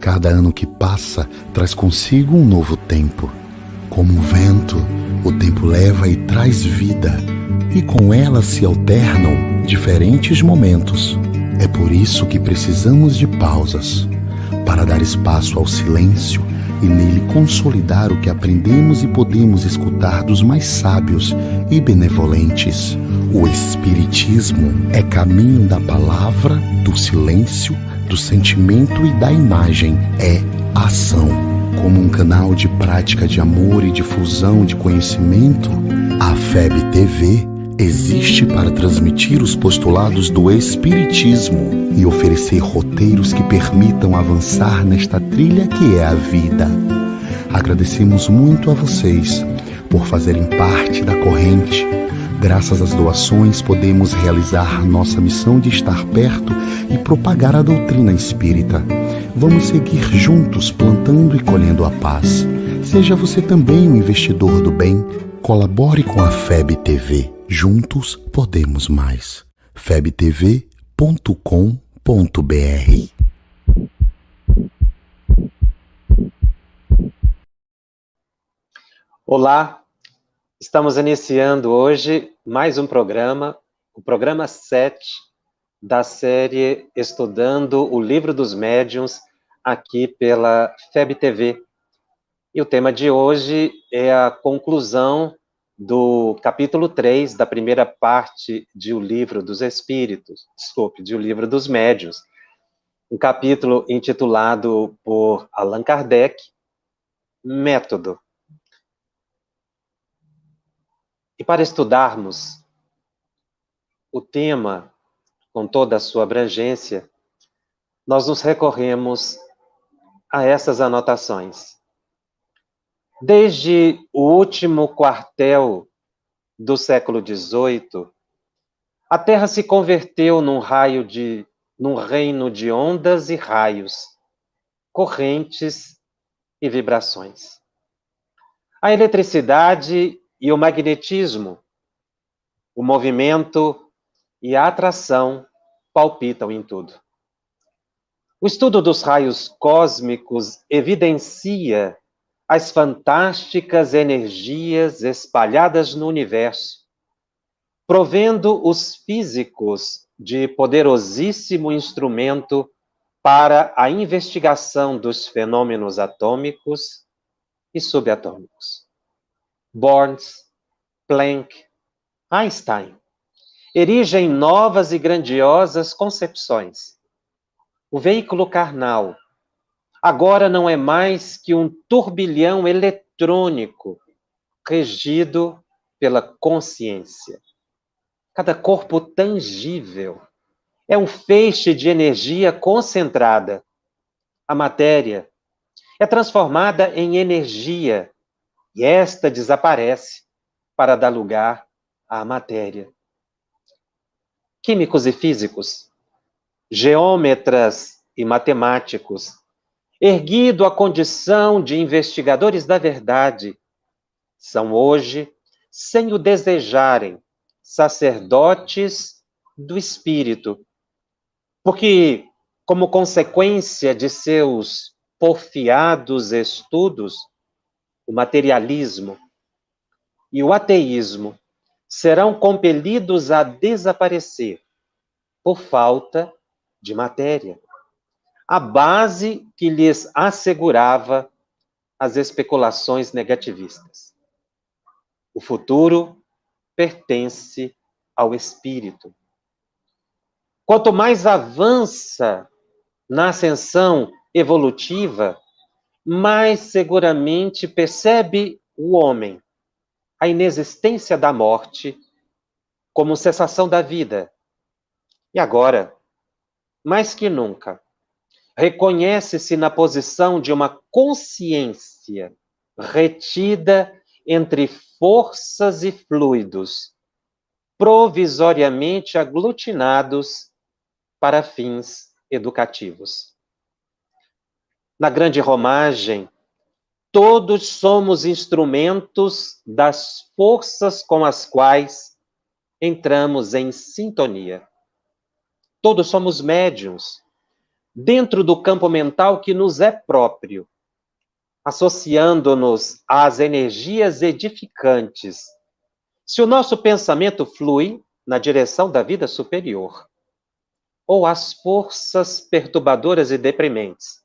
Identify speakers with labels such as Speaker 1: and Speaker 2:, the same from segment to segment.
Speaker 1: Cada ano que passa traz consigo um novo tempo. Como um vento, o tempo leva e traz vida, e com ela se alternam diferentes momentos. É por isso que precisamos de pausas, para dar espaço ao silêncio e nele consolidar o que aprendemos e podemos escutar dos mais sábios e benevolentes. O Espiritismo é caminho da palavra, do silêncio, do sentimento e da imagem. É ação. Como um canal de prática de amor e difusão de conhecimento, a FEB TV existe para transmitir os postulados do Espiritismo e oferecer roteiros que permitam avançar nesta trilha que é a vida. Agradecemos muito a vocês por fazerem parte da corrente. Graças às doações, podemos realizar nossa missão de estar perto e propagar a doutrina espírita. Vamos seguir juntos plantando e colhendo a paz. Seja você também um investidor do bem. Colabore com a FEB TV. Juntos podemos mais. febtv.com.br.
Speaker 2: Olá, estamos iniciando hoje mais um programa, o programa 7 da série Estudando o Livro dos Médiuns, aqui pela FEB TV. E o tema de hoje é a conclusão do capítulo 3 da primeira parte de O Livro dos Espíritos, de O Livro dos Médiuns, um capítulo intitulado por Allan Kardec, Método. E para estudarmos o tema com toda a sua abrangência, nós nos recorremos a essas anotações. Desde o último quartel do século XVIII, a Terra se converteu num reino de ondas e raios, correntes e vibrações. A eletricidade e o magnetismo, o movimento e a atração palpitam em tudo. O estudo dos raios cósmicos evidencia as fantásticas energias espalhadas no universo, provendo os físicos de poderosíssimo instrumento para a investigação dos fenômenos atômicos e subatômicos. Borns, Planck, Einstein erigem novas e grandiosas concepções. O veículo carnal agora não é mais que um turbilhão eletrônico regido pela consciência. Cada corpo tangível é um feixe de energia concentrada. A matéria é transformada em energia e esta desaparece para dar lugar à matéria. Químicos e físicos, geômetras e matemáticos, erguido à condição de investigadores da verdade, são hoje, sem o desejarem, sacerdotes do espírito, porque, como consequência de seus porfiados estudos, o materialismo e o ateísmo serão compelidos a desaparecer por falta de matéria, a base que lhes assegurava as especulações negativistas. O futuro pertence ao espírito. Quanto mais avança na ascensão evolutiva, mais seguramente percebe o homem a inexistência da morte como cessação da vida. E agora, mais que nunca, reconhece-se na posição de uma consciência retida entre forças e fluidos, provisoriamente aglutinados para fins educativos. Na grande romagem, todos somos instrumentos das forças com as quais entramos em sintonia. Todos somos médiuns, dentro do campo mental que nos é próprio, associando-nos às energias edificantes. Se o nosso pensamento flui na direção da vida superior, ou às forças perturbadoras e deprimentes,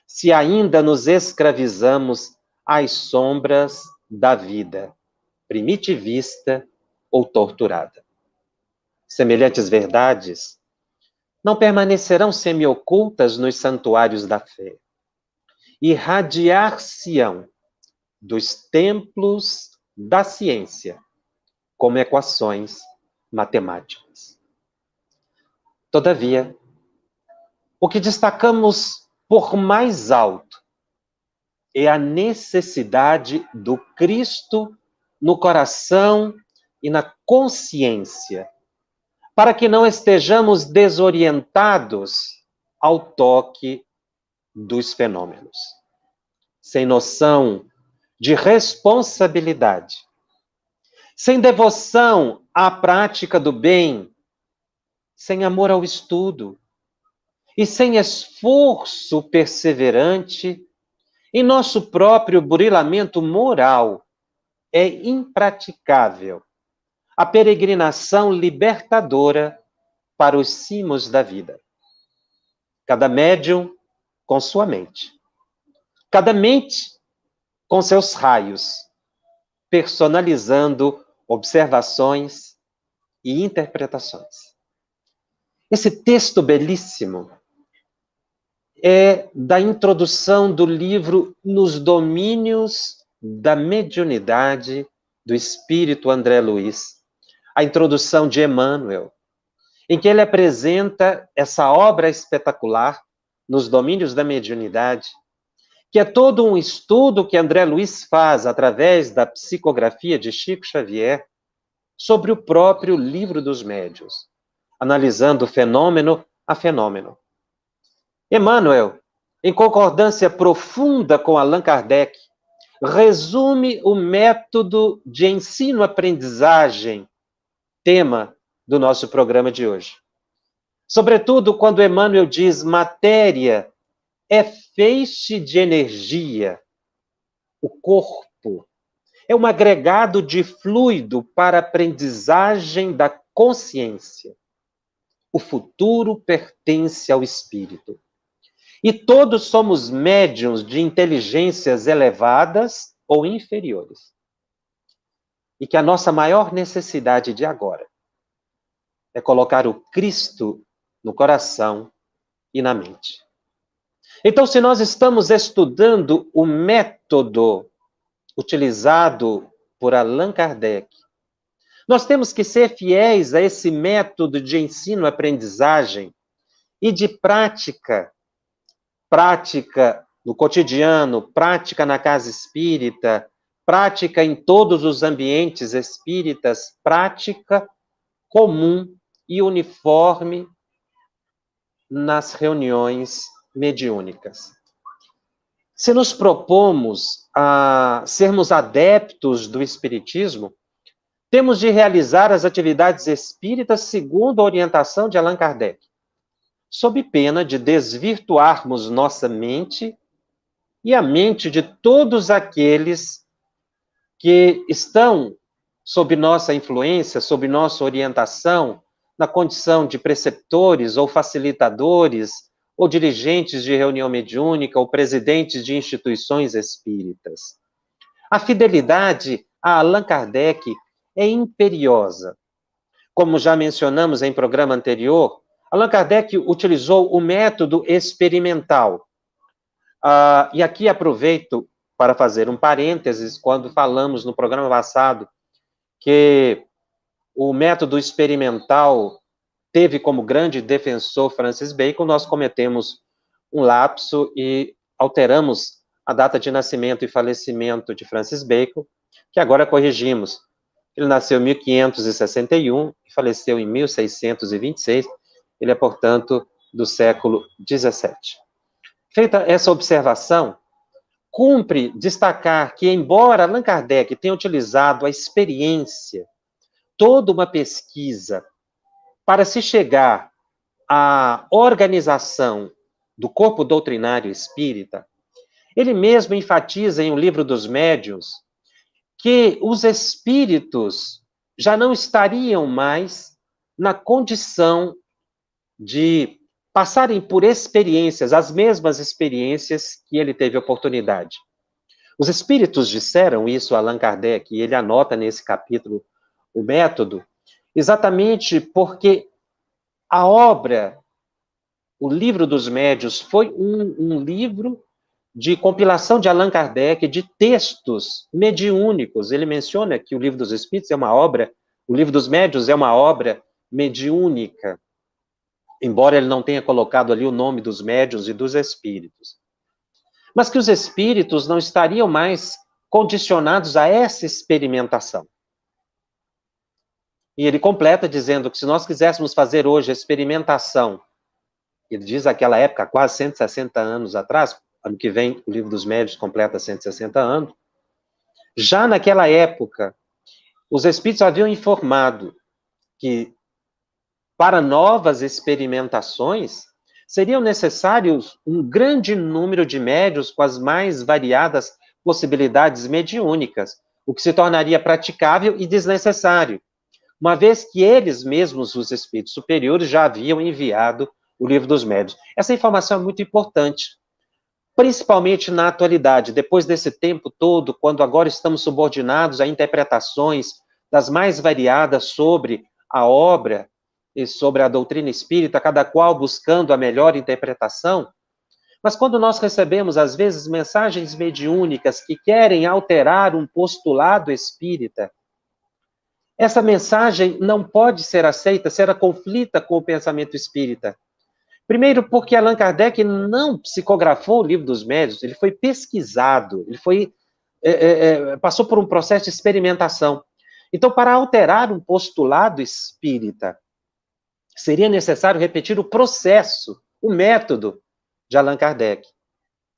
Speaker 2: se ainda nos escravizamos às sombras da vida, primitivista ou torturada. Semelhantes verdades não permanecerão semiocultas nos santuários da fé. Irradiar-se-ão dos templos da ciência como equações matemáticas. Todavia, o que destacamos por mais alto é a necessidade do Cristo no coração e na consciência, para que não estejamos desorientados ao toque dos fenômenos, sem noção de responsabilidade, sem devoção à prática do bem, sem amor ao estudo e sem esforço perseverante em nosso próprio burilamento moral, é impraticável a peregrinação libertadora para os cimos da vida. Cada médium com sua mente, cada mente com seus raios, personalizando observações e interpretações. Esse texto belíssimo é da introdução do livro Nos Domínios da Mediunidade, do Espírito André Luiz, a introdução de Emmanuel, em que ele apresenta essa obra espetacular, Nos Domínios da Mediunidade, que é todo um estudo que André Luiz faz através da psicografia de Chico Xavier sobre o próprio Livro dos Médiuns, analisando fenômeno a fenômeno. Emmanuel, em concordância profunda com Allan Kardec, resume o método de ensino-aprendizagem, tema do nosso programa de hoje. Sobretudo quando Emmanuel diz: matéria é feixe de energia. O corpo é um agregado de fluido para a aprendizagem da consciência. O futuro pertence ao espírito. E todos somos médiuns de inteligências elevadas ou inferiores. E que a nossa maior necessidade de agora é colocar o Cristo no coração e na mente. Então, se nós estamos estudando o método utilizado por Allan Kardec, nós temos que ser fiéis a esse método de ensino-aprendizagem e de prática no cotidiano, prática na casa espírita, prática em todos os ambientes espíritas, prática comum e uniforme nas reuniões mediúnicas. Se nos propomos a sermos adeptos do espiritismo, temos de realizar as atividades espíritas segundo a orientação de Allan Kardec, sob pena de desvirtuarmos nossa mente e a mente de todos aqueles que estão sob nossa influência, sob nossa orientação, na condição de preceptores ou facilitadores, ou dirigentes de reunião mediúnica, ou presidentes de instituições espíritas. A fidelidade a Allan Kardec é imperiosa. Como já mencionamos em programa anterior, Allan Kardec utilizou o método experimental. E aqui aproveito para fazer um parênteses, quando falamos no programa passado que o método experimental teve como grande defensor Francis Bacon, nós cometemos um lapso e alteramos a data de nascimento e falecimento de Francis Bacon, que agora corrigimos. Ele nasceu em 1561 e faleceu em 1626. Ele é, portanto, do século XVII. Feita essa observação, cumpre destacar que, embora Allan Kardec tenha utilizado a experiência, toda uma pesquisa, para se chegar à organização do corpo doutrinário espírita, ele mesmo enfatiza em O Livro dos Médiuns que os espíritos já não estariam mais na condição de passarem por experiências, as mesmas experiências que ele teve oportunidade. Os espíritos disseram isso a Allan Kardec, e ele anota nesse capítulo o método, exatamente porque a obra, O Livro dos Médiuns, foi um livro de compilação de Allan Kardec, de textos mediúnicos. Ele menciona que o Livro dos Espíritos é uma obra, o Livro dos Médiuns é uma obra mediúnica, embora ele não tenha colocado ali o nome dos médiuns e dos espíritos. Mas que os espíritos não estariam mais condicionados a essa experimentação. E ele completa dizendo que se nós quiséssemos fazer hoje a experimentação, ele diz naquela época, quase 160 anos atrás, ano que vem o Livro dos Médiuns completa 160 anos, já naquela época, os espíritos haviam informado que para novas experimentações, seriam necessários um grande número de médiuns com as mais variadas possibilidades mediúnicas, o que se tornaria praticável e desnecessário, uma vez que eles mesmos, os espíritos superiores, já haviam enviado o Livro dos Médiuns. Essa informação é muito importante, principalmente na atualidade, depois desse tempo todo, quando agora estamos subordinados a interpretações das mais variadas sobre a obra e sobre a doutrina espírita, cada qual buscando a melhor interpretação. Mas quando nós recebemos, às vezes, mensagens mediúnicas que querem alterar um postulado espírita, essa mensagem não pode ser aceita, será conflita com o pensamento espírita. Primeiro, porque Allan Kardec não psicografou o Livro dos Médiuns, ele foi pesquisado, ele foi, passou por um processo de experimentação. Então, para alterar um postulado espírita, seria necessário repetir o processo, o método de Allan Kardec.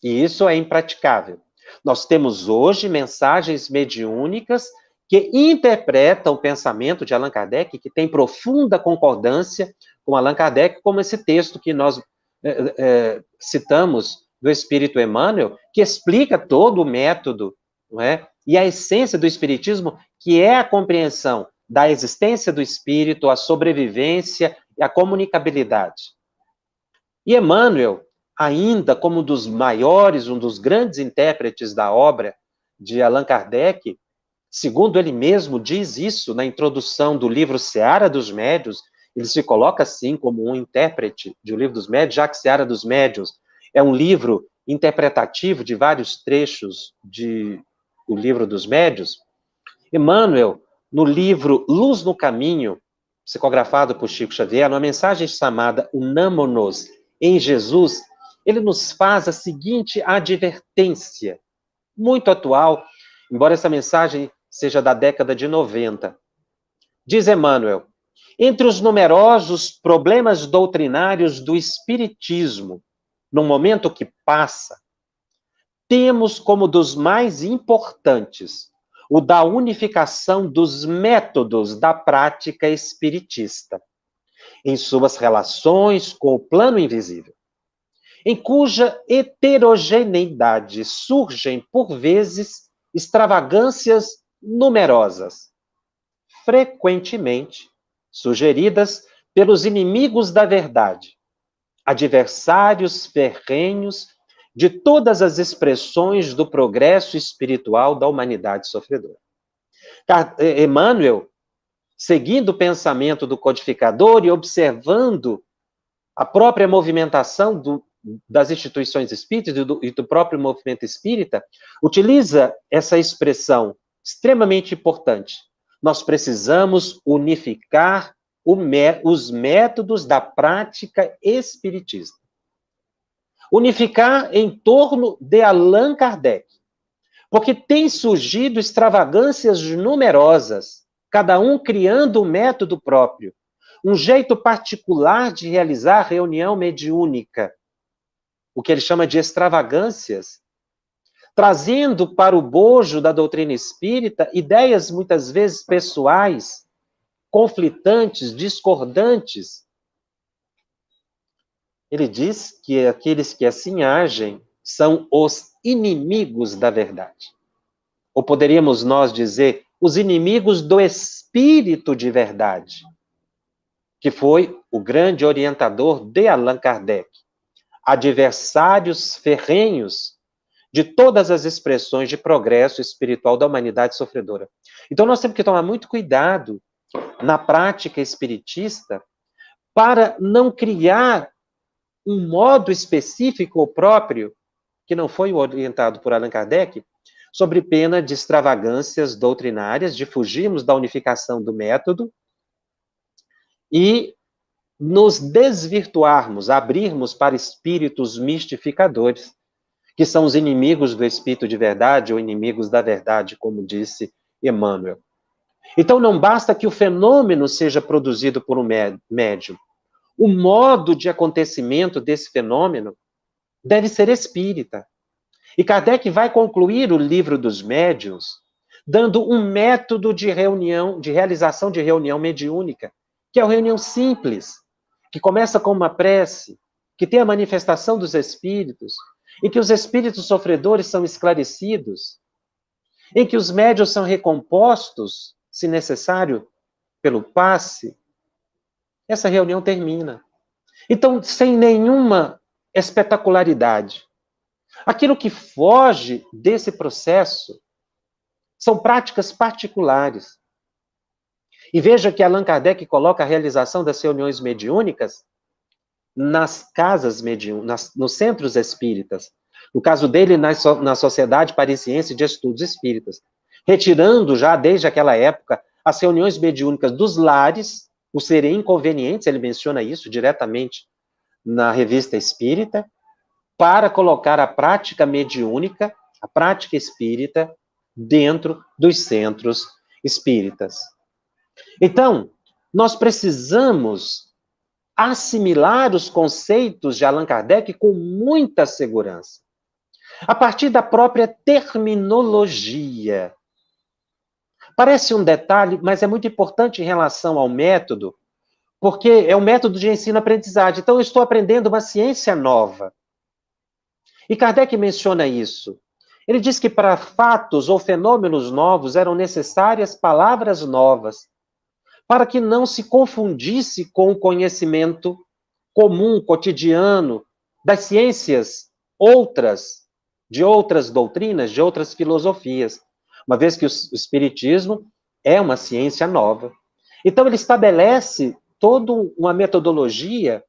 Speaker 2: E isso é impraticável. Nós temos hoje mensagens mediúnicas que interpretam o pensamento de Allan Kardec, que tem profunda concordância com Allan Kardec, como esse texto que nós citamos do Espírito Emmanuel, que explica todo o método, não é? E a essência do Espiritismo, que é a compreensão da existência do Espírito, a sobrevivência e a comunicabilidade. E Emmanuel, ainda como um dos maiores, um dos grandes intérpretes da obra de Allan Kardec, segundo ele mesmo diz isso na introdução do livro Seara dos Médiuns, ele se coloca assim como um intérprete de O Livro dos Médiuns, já que Seara dos Médiuns é um livro interpretativo de vários trechos do Livro dos Médiuns. Emmanuel, no livro Luz no Caminho, psicografado por Chico Xavier, numa mensagem chamada Unamo-nos em Jesus, ele nos faz a seguinte advertência, muito atual, embora essa mensagem seja da década de 90. Diz Emmanuel: entre os numerosos problemas doutrinários do Espiritismo, no momento que passa, temos como dos mais importantes o da unificação dos métodos da prática espiritista, em suas relações com o plano invisível, em cuja heterogeneidade surgem, por vezes, extravagâncias numerosas, frequentemente sugeridas pelos inimigos da verdade, adversários ferrenhos de todas as expressões do progresso espiritual da humanidade sofredora. Emmanuel, seguindo o pensamento do codificador e observando a própria movimentação das instituições espíritas e do próprio movimento espírita, utiliza essa expressão extremamente importante. Nós precisamos unificar os métodos da prática espiritista. Unificar em torno de Allan Kardec, porque tem surgido extravagâncias numerosas, cada um criando um método próprio, um jeito particular de realizar reunião mediúnica, o que ele chama de extravagâncias, trazendo para o bojo da doutrina espírita ideias muitas vezes pessoais, conflitantes, discordantes. ele diz que aqueles que assim agem são os inimigos da verdade. Ou poderíamos nós dizer, os inimigos do espírito de verdade, que foi o grande orientador de Allan Kardec. Adversários ferrenhos de todas as expressões de progresso espiritual da humanidade sofredora. Então nós temos que tomar muito cuidado na prática espiritista para não criar um modo específico ou próprio, que não foi orientado por Allan Kardec, sobre pena de extravagâncias doutrinárias, de fugirmos da unificação do método e nos desvirtuarmos, abrirmos para espíritos mistificadores, que são os inimigos do espírito de verdade ou inimigos da verdade, como disse Emmanuel. Então não basta que o fenômeno seja produzido por um médium. O modo de acontecimento desse fenômeno deve ser espírita. E Kardec vai concluir o livro dos médiuns dando um método de reunião, de realização de reunião mediúnica, que é uma reunião simples, que começa com uma prece, que tem a manifestação dos espíritos, em que os espíritos sofredores são esclarecidos, em que os médiuns são recompostos, se necessário, pelo passe. Essa reunião termina. Então, sem nenhuma espetacularidade. Aquilo que foge desse processo são práticas particulares. E veja que Allan Kardec coloca a realização das reuniões mediúnicas nas casas mediúnicas, nos centros espíritas. No caso dele, na Sociedade Parisiense de Estudos Espíritas. Retirando já, desde aquela época, as reuniões mediúnicas dos lares, por serem inconvenientes, ele menciona isso diretamente na Revista Espírita, para colocar a prática mediúnica, a prática espírita, dentro dos centros espíritas. Então, nós precisamos assimilar os conceitos de Allan Kardec com muita segurança, a partir da própria terminologia. Parece um detalhe, mas é muito importante em relação ao método, porque é um método de ensino-aprendizagem. Então, eu estou aprendendo uma ciência nova. E Kardec menciona isso. Ele diz que para fatos ou fenômenos novos eram necessárias palavras novas, para que não se confundisse com o conhecimento comum, cotidiano, das ciências outras, de outras doutrinas, de outras filosofias, uma vez que o Espiritismo é uma ciência nova. Então ele estabelece toda uma metodologia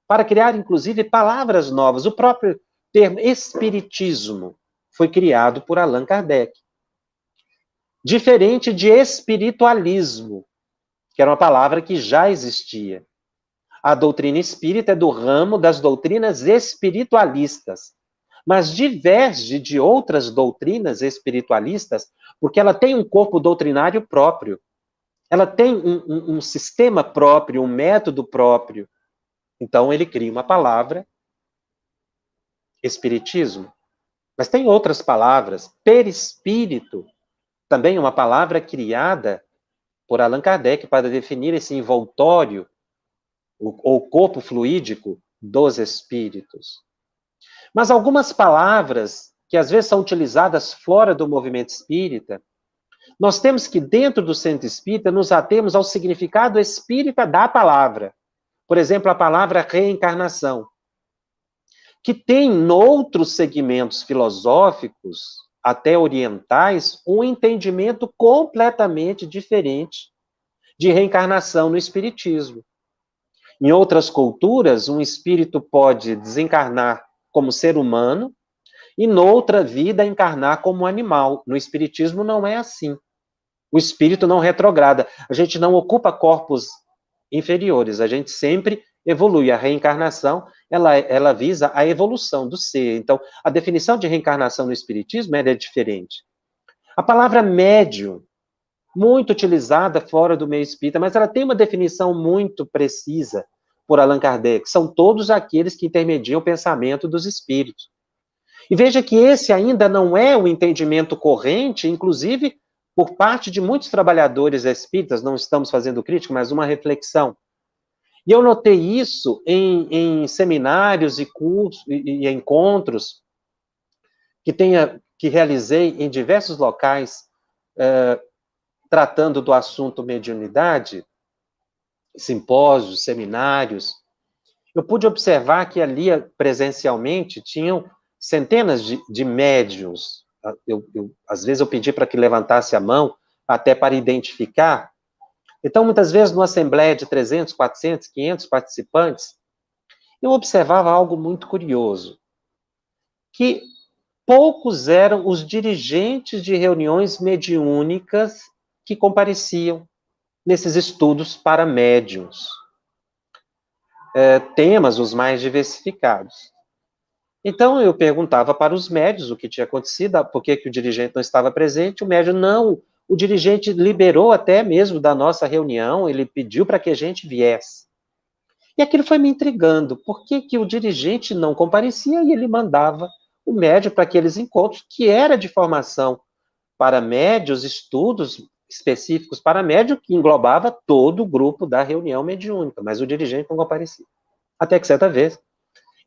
Speaker 2: para criar, inclusive, palavras novas. O próprio termo espiritismo foi criado por Allan Kardec. Diferente de espiritualismo, que era uma palavra que já existia. A doutrina espírita é do ramo das doutrinas espiritualistas, mas diverge de outras doutrinas espiritualistas, porque ela tem um corpo doutrinário próprio. Ela tem um sistema próprio, um método próprio. Então, ele cria uma palavra, espiritismo. Mas tem outras palavras. Perispírito, também uma palavra criada por Allan Kardec para definir esse envoltório, ou corpo fluídico dos espíritos. Mas algumas palavras, que às vezes são utilizadas fora do movimento espírita, nós temos que, dentro do centro espírita, nos atemos ao significado espírita da palavra. Por exemplo, a palavra reencarnação, que tem, noutros segmentos filosóficos, até orientais, um entendimento completamente diferente de reencarnação no espiritismo. Em outras culturas, um espírito pode desencarnar como ser humano e, noutra vida, encarnar como animal. No espiritismo não é assim. O espírito não retrograda. A gente não ocupa corpos inferiores, a gente sempre evolui. A reencarnação, ela visa a evolução do ser. Então, a definição de reencarnação no espiritismo é diferente. A palavra médium, muito utilizada fora do meio espírita, mas ela tem uma definição muito precisa por Allan Kardec. São todos aqueles que intermediam o pensamento dos espíritos. E veja que esse ainda não é o entendimento corrente, inclusive por parte de muitos trabalhadores espíritas, não estamos fazendo crítica, mas uma reflexão. E eu notei isso em seminários e cursos e encontros que realizei em diversos locais, tratando do assunto mediunidade, simpósios, seminários. Eu pude observar que ali, presencialmente, tinham centenas de médiuns. Às vezes eu pedi para que levantasse a mão, até para identificar. Então, muitas vezes, numa assembleia de 300, 400, 500 participantes, eu observava algo muito curioso, que poucos eram os dirigentes de reuniões mediúnicas que compareciam nesses estudos para médiuns. Temas os mais diversificados. Então, eu perguntava para os médiuns o que tinha acontecido, por que o dirigente não estava presente. O médium, não, o dirigente liberou até mesmo da nossa reunião, ele pediu para que a gente viesse. E aquilo foi me intrigando, por que o dirigente não comparecia e ele mandava o médium para aqueles encontros, que era de formação para médios, estudos específicos para médium, que englobava todo o grupo da reunião mediúnica, mas o dirigente não comparecia. Até que certa vez,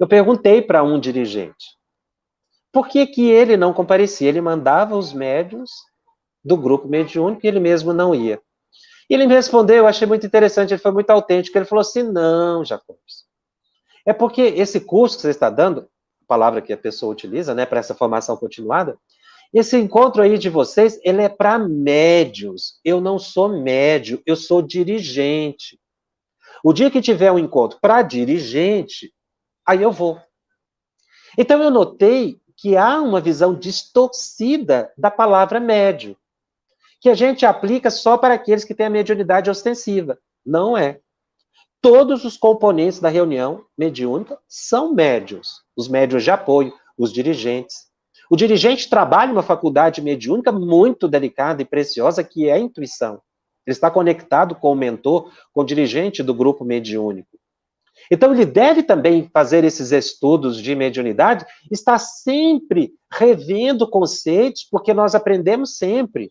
Speaker 2: eu perguntei para um dirigente, por que ele não comparecia? Ele mandava os médiuns do grupo mediúnico e ele mesmo não ia. E ele me respondeu, eu achei muito interessante, ele foi muito autêntico, ele falou assim, não, Jacobs, é porque esse curso que você está dando, a palavra que a pessoa utiliza, né, para essa formação continuada, esse encontro aí de vocês, ele é para médios. Eu não sou médio, eu sou dirigente. O dia que tiver um encontro para dirigente, aí eu vou. Então eu notei que há uma visão distorcida da palavra médio, que a gente aplica só para aqueles que têm a mediunidade ostensiva. Não é. Todos os componentes da reunião mediúnica são médios. Os médios de apoio, os dirigentes. O dirigente trabalha em uma faculdade mediúnica muito delicada e preciosa, que é a intuição. Ele está conectado com o mentor, com o dirigente do grupo mediúnico. Então, ele deve também fazer esses estudos de mediunidade, estar sempre revendo conceitos, porque nós aprendemos sempre.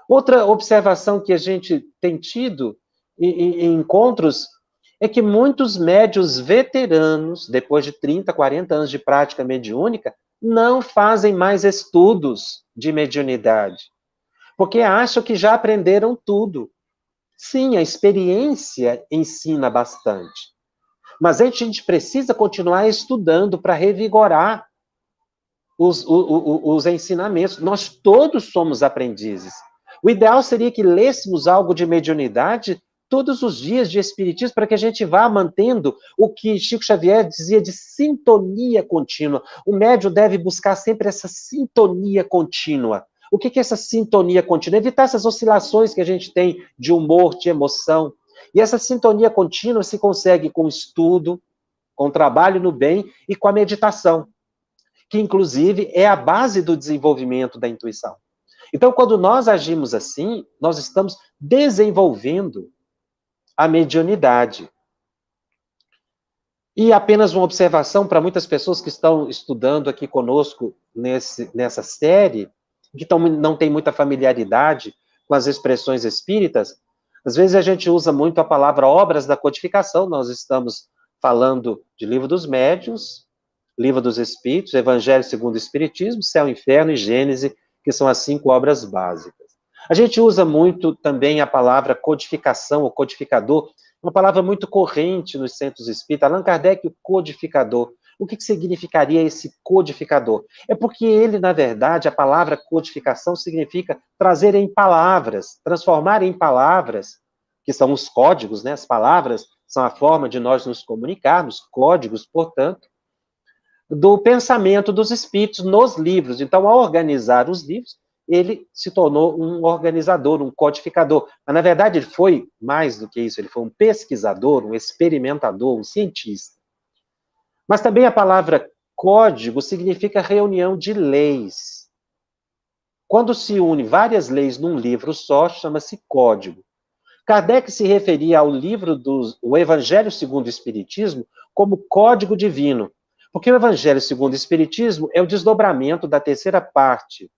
Speaker 2: Outra observação que a gente tem tido em encontros é que muitos médios veteranos, depois de 30, 40 anos de prática mediúnica, não fazem mais estudos de mediunidade, porque acham que já aprenderam tudo. Sim, a experiência ensina bastante, mas a gente precisa continuar estudando para revigorar os ensinamentos. Nós todos somos aprendizes. O ideal seria que lêssemos algo de mediunidade todos os dias de espiritismo, para que a gente vá mantendo o que Chico Xavier dizia de sintonia contínua. O médium deve buscar sempre essa sintonia contínua. O que é essa sintonia contínua? Evitar essas oscilações que a gente tem de humor, de emoção. E essa sintonia contínua se consegue com estudo, com trabalho no bem e com a meditação, que inclusive é a base do desenvolvimento da intuição. Então, quando nós agimos assim, nós estamos desenvolvendo a mediunidade. E apenas uma observação para muitas pessoas que estão estudando aqui conosco nessa série, que não tem muita familiaridade com as expressões espíritas, às vezes a gente usa muito a palavra obras da codificação, nós estamos falando de Livro dos Médiuns, Livro dos Espíritos, Evangelho segundo o Espiritismo, Céu, Inferno e Gênese, que são as 5 obras básicas. A gente usa muito também a palavra codificação, ou codificador, uma palavra muito corrente nos centros espíritas. Allan Kardec, o codificador. O que significaria esse codificador? É porque ele, na verdade, a palavra codificação significa trazer em palavras, transformar em palavras, que são os códigos, né? As palavras são a forma de nós nos comunicarmos, códigos, portanto, do pensamento dos espíritos nos livros. Então, ao organizar os livros, ele se tornou um organizador, um codificador. Mas, na verdade, ele foi mais do que isso, ele foi um pesquisador, um experimentador, um cientista. Mas também a palavra código significa reunião de leis. Quando se une várias leis num livro só, chama-se código. Kardec se referia ao livro do Evangelho segundo o Espiritismo como código divino, porque o Evangelho segundo o Espiritismo é o desdobramento da terceira parte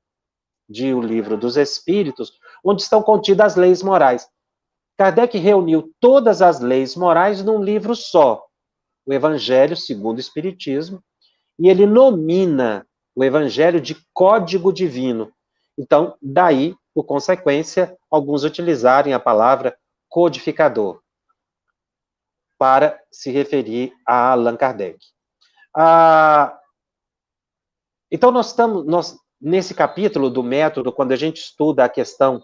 Speaker 2: de O Livro dos Espíritos, onde estão contidas as leis morais. Kardec reuniu todas as leis morais num livro só, o Evangelho segundo o Espiritismo, e ele nomina o Evangelho de Código Divino. Então, daí, por consequência, alguns utilizarem a palavra codificador para se referir a Allan Kardec. Então, nesse capítulo do método, quando a gente estuda a questão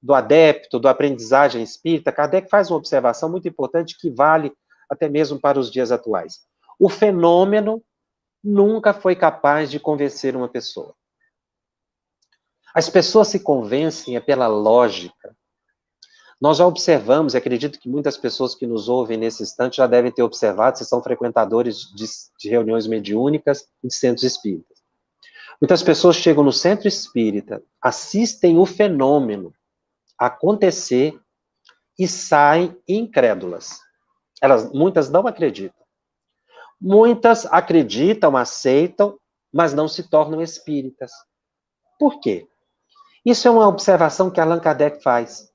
Speaker 2: do adepto, da aprendizagem espírita, Kardec faz uma observação muito importante que vale até mesmo para os dias atuais. O fenômeno nunca foi capaz de convencer uma pessoa. As pessoas se convencem pela lógica. Nós já observamos, e acredito que muitas pessoas que nos ouvem nesse instante já devem ter observado, se são frequentadores de reuniões mediúnicas e de centros espíritas. Muitas pessoas chegam no centro espírita, assistem o fenômeno acontecer e saem incrédulas. Muitas não acreditam. Muitas acreditam, aceitam, mas não se tornam espíritas. Por quê? Isso é uma observação que Allan Kardec faz.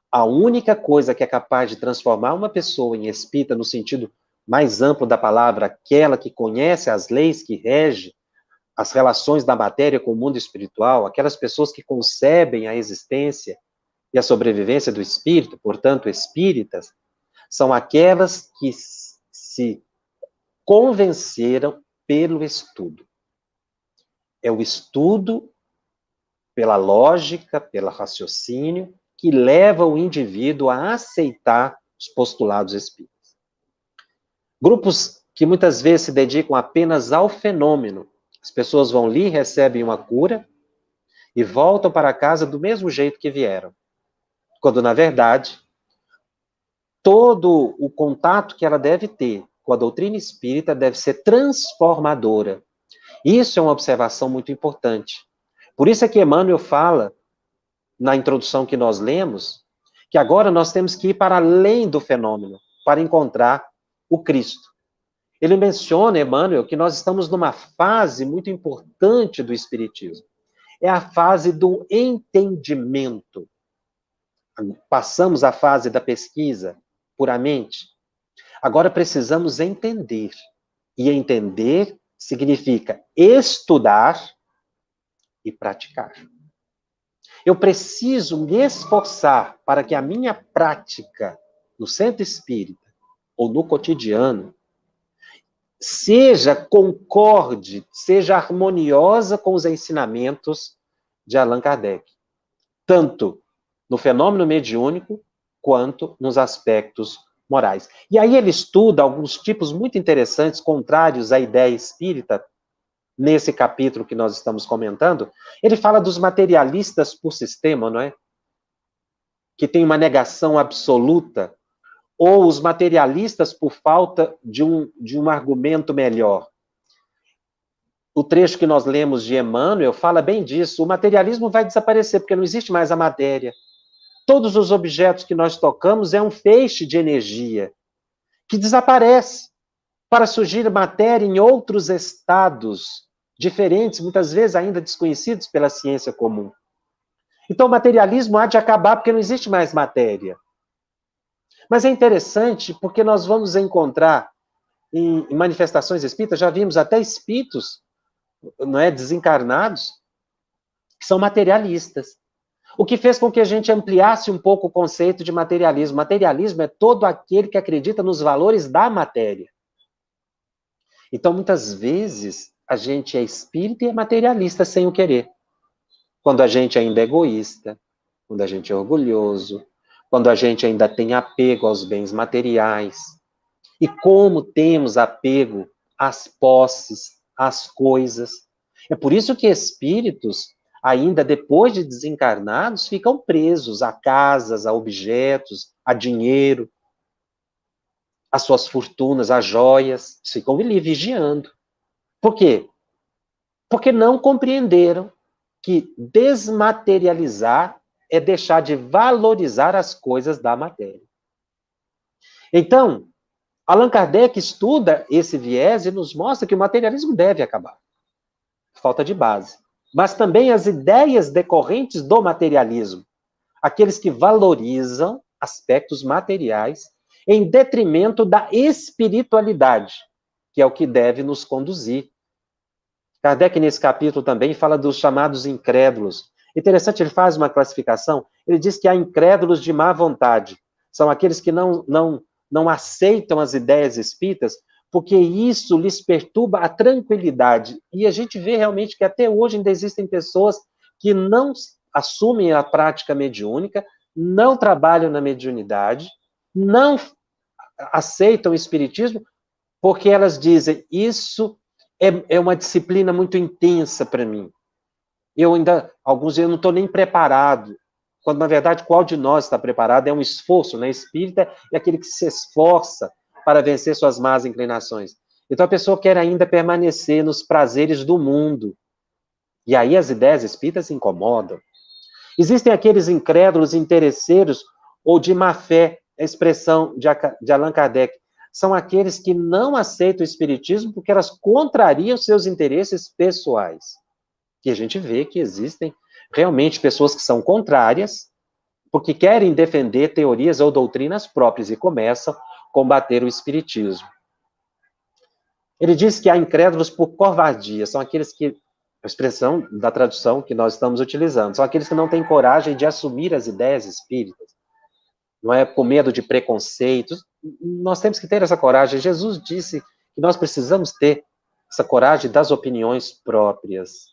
Speaker 2: A única coisa que é capaz de transformar uma pessoa em espírita, no sentido mais amplo da palavra, aquela que conhece as leis que regem as relações da matéria com o mundo espiritual, aquelas pessoas que concebem a existência e a sobrevivência do espírito, portanto, espíritas, são aquelas que se convenceram pelo estudo. É o estudo pela lógica, pelo raciocínio, que leva o indivíduo a aceitar os postulados espíritas. Grupos que muitas vezes se dedicam apenas ao fenômeno. As pessoas vão ali, recebem uma cura e voltam para casa do mesmo jeito que vieram. Quando, na verdade, todo o contato que ela deve ter com a doutrina espírita deve ser transformadora. Isso é uma observação muito importante. Por isso é que Emmanuel fala, na introdução que nós lemos, que agora nós temos que ir para além do fenômeno, para encontrar o Cristo. Ele menciona, Emmanuel, que nós estamos numa fase muito importante do Espiritismo. É a fase do entendimento. Passamos a fase da pesquisa, puramente. Agora precisamos entender. E entender significa estudar e praticar. Eu preciso me esforçar para que a minha prática no centro espírita ou no cotidiano concorde, seja harmoniosa com os ensinamentos de Allan Kardec, tanto no fenômeno mediúnico quanto nos aspectos morais. E aí ele estuda alguns tipos muito interessantes, contrários à ideia espírita. Nesse capítulo que nós estamos comentando, ele fala dos materialistas por sistema, não é? Que tem uma negação absoluta, ou os materialistas por falta de um argumento melhor. O trecho que nós lemos de Emmanuel fala bem disso. O materialismo vai desaparecer, porque não existe mais a matéria. Todos os objetos que nós tocamos é um feixe de energia que desaparece para surgir matéria em outros estados diferentes, muitas vezes ainda desconhecidos pela ciência comum. Então o materialismo há de acabar porque não existe mais matéria. Mas é interessante porque nós vamos encontrar em manifestações espíritas, já vimos até espíritos, não é, desencarnados, que são materialistas. O que fez com que a gente ampliasse um pouco o conceito de materialismo. Materialismo é todo aquele que acredita nos valores da matéria. Então, muitas vezes, a gente é espírita e é materialista sem o querer. Quando a gente ainda é egoísta, quando a gente é orgulhoso, quando a gente ainda tem apego aos bens materiais. E como temos apego às posses, às coisas. É por isso que espíritos, ainda depois de desencarnados, ficam presos a casas, a objetos, a dinheiro, as suas fortunas, as joias, ficam ali vigiando. Por quê? Porque não compreenderam que desmaterializar é deixar de valorizar as coisas da matéria. Então, Allan Kardec estuda esse viés e nos mostra que o materialismo deve acabar. Falta de base. Mas também as ideias decorrentes do materialismo. Aqueles que valorizam aspectos materiais em detrimento da espiritualidade, que é o que deve nos conduzir. Kardec, nesse capítulo, também fala dos chamados incrédulos. Interessante, ele faz uma classificação, ele diz que há incrédulos de má vontade, são aqueles que não aceitam as ideias espíritas, porque isso lhes perturba a tranquilidade. E a gente vê realmente que até hoje ainda existem pessoas que não assumem a prática mediúnica, não trabalham na mediunidade, não aceitam o espiritismo, porque elas dizem, isso é uma disciplina muito intensa para mim. Alguns dias eu não estou nem preparado, quando na verdade qual de nós está preparado é um esforço, né? Espírita é aquele que se esforça para vencer suas más inclinações. Então a pessoa quer ainda permanecer nos prazeres do mundo. E aí as ideias espíritas incomodam. Existem aqueles incrédulos, interesseiros ou de má fé, a expressão de Allan Kardec. São aqueles que não aceitam o espiritismo porque elas contrariam seus interesses pessoais. E a gente vê que existem realmente pessoas que são contrárias porque querem defender teorias ou doutrinas próprias e começam a combater o espiritismo. Ele diz que há incrédulos por covardia, são aqueles que, a expressão da tradução que nós estamos utilizando, são aqueles que não têm coragem de assumir as ideias espíritas, não é por medo de preconceitos. Nós temos que ter essa coragem. Jesus disse que nós precisamos ter essa coragem das opiniões próprias.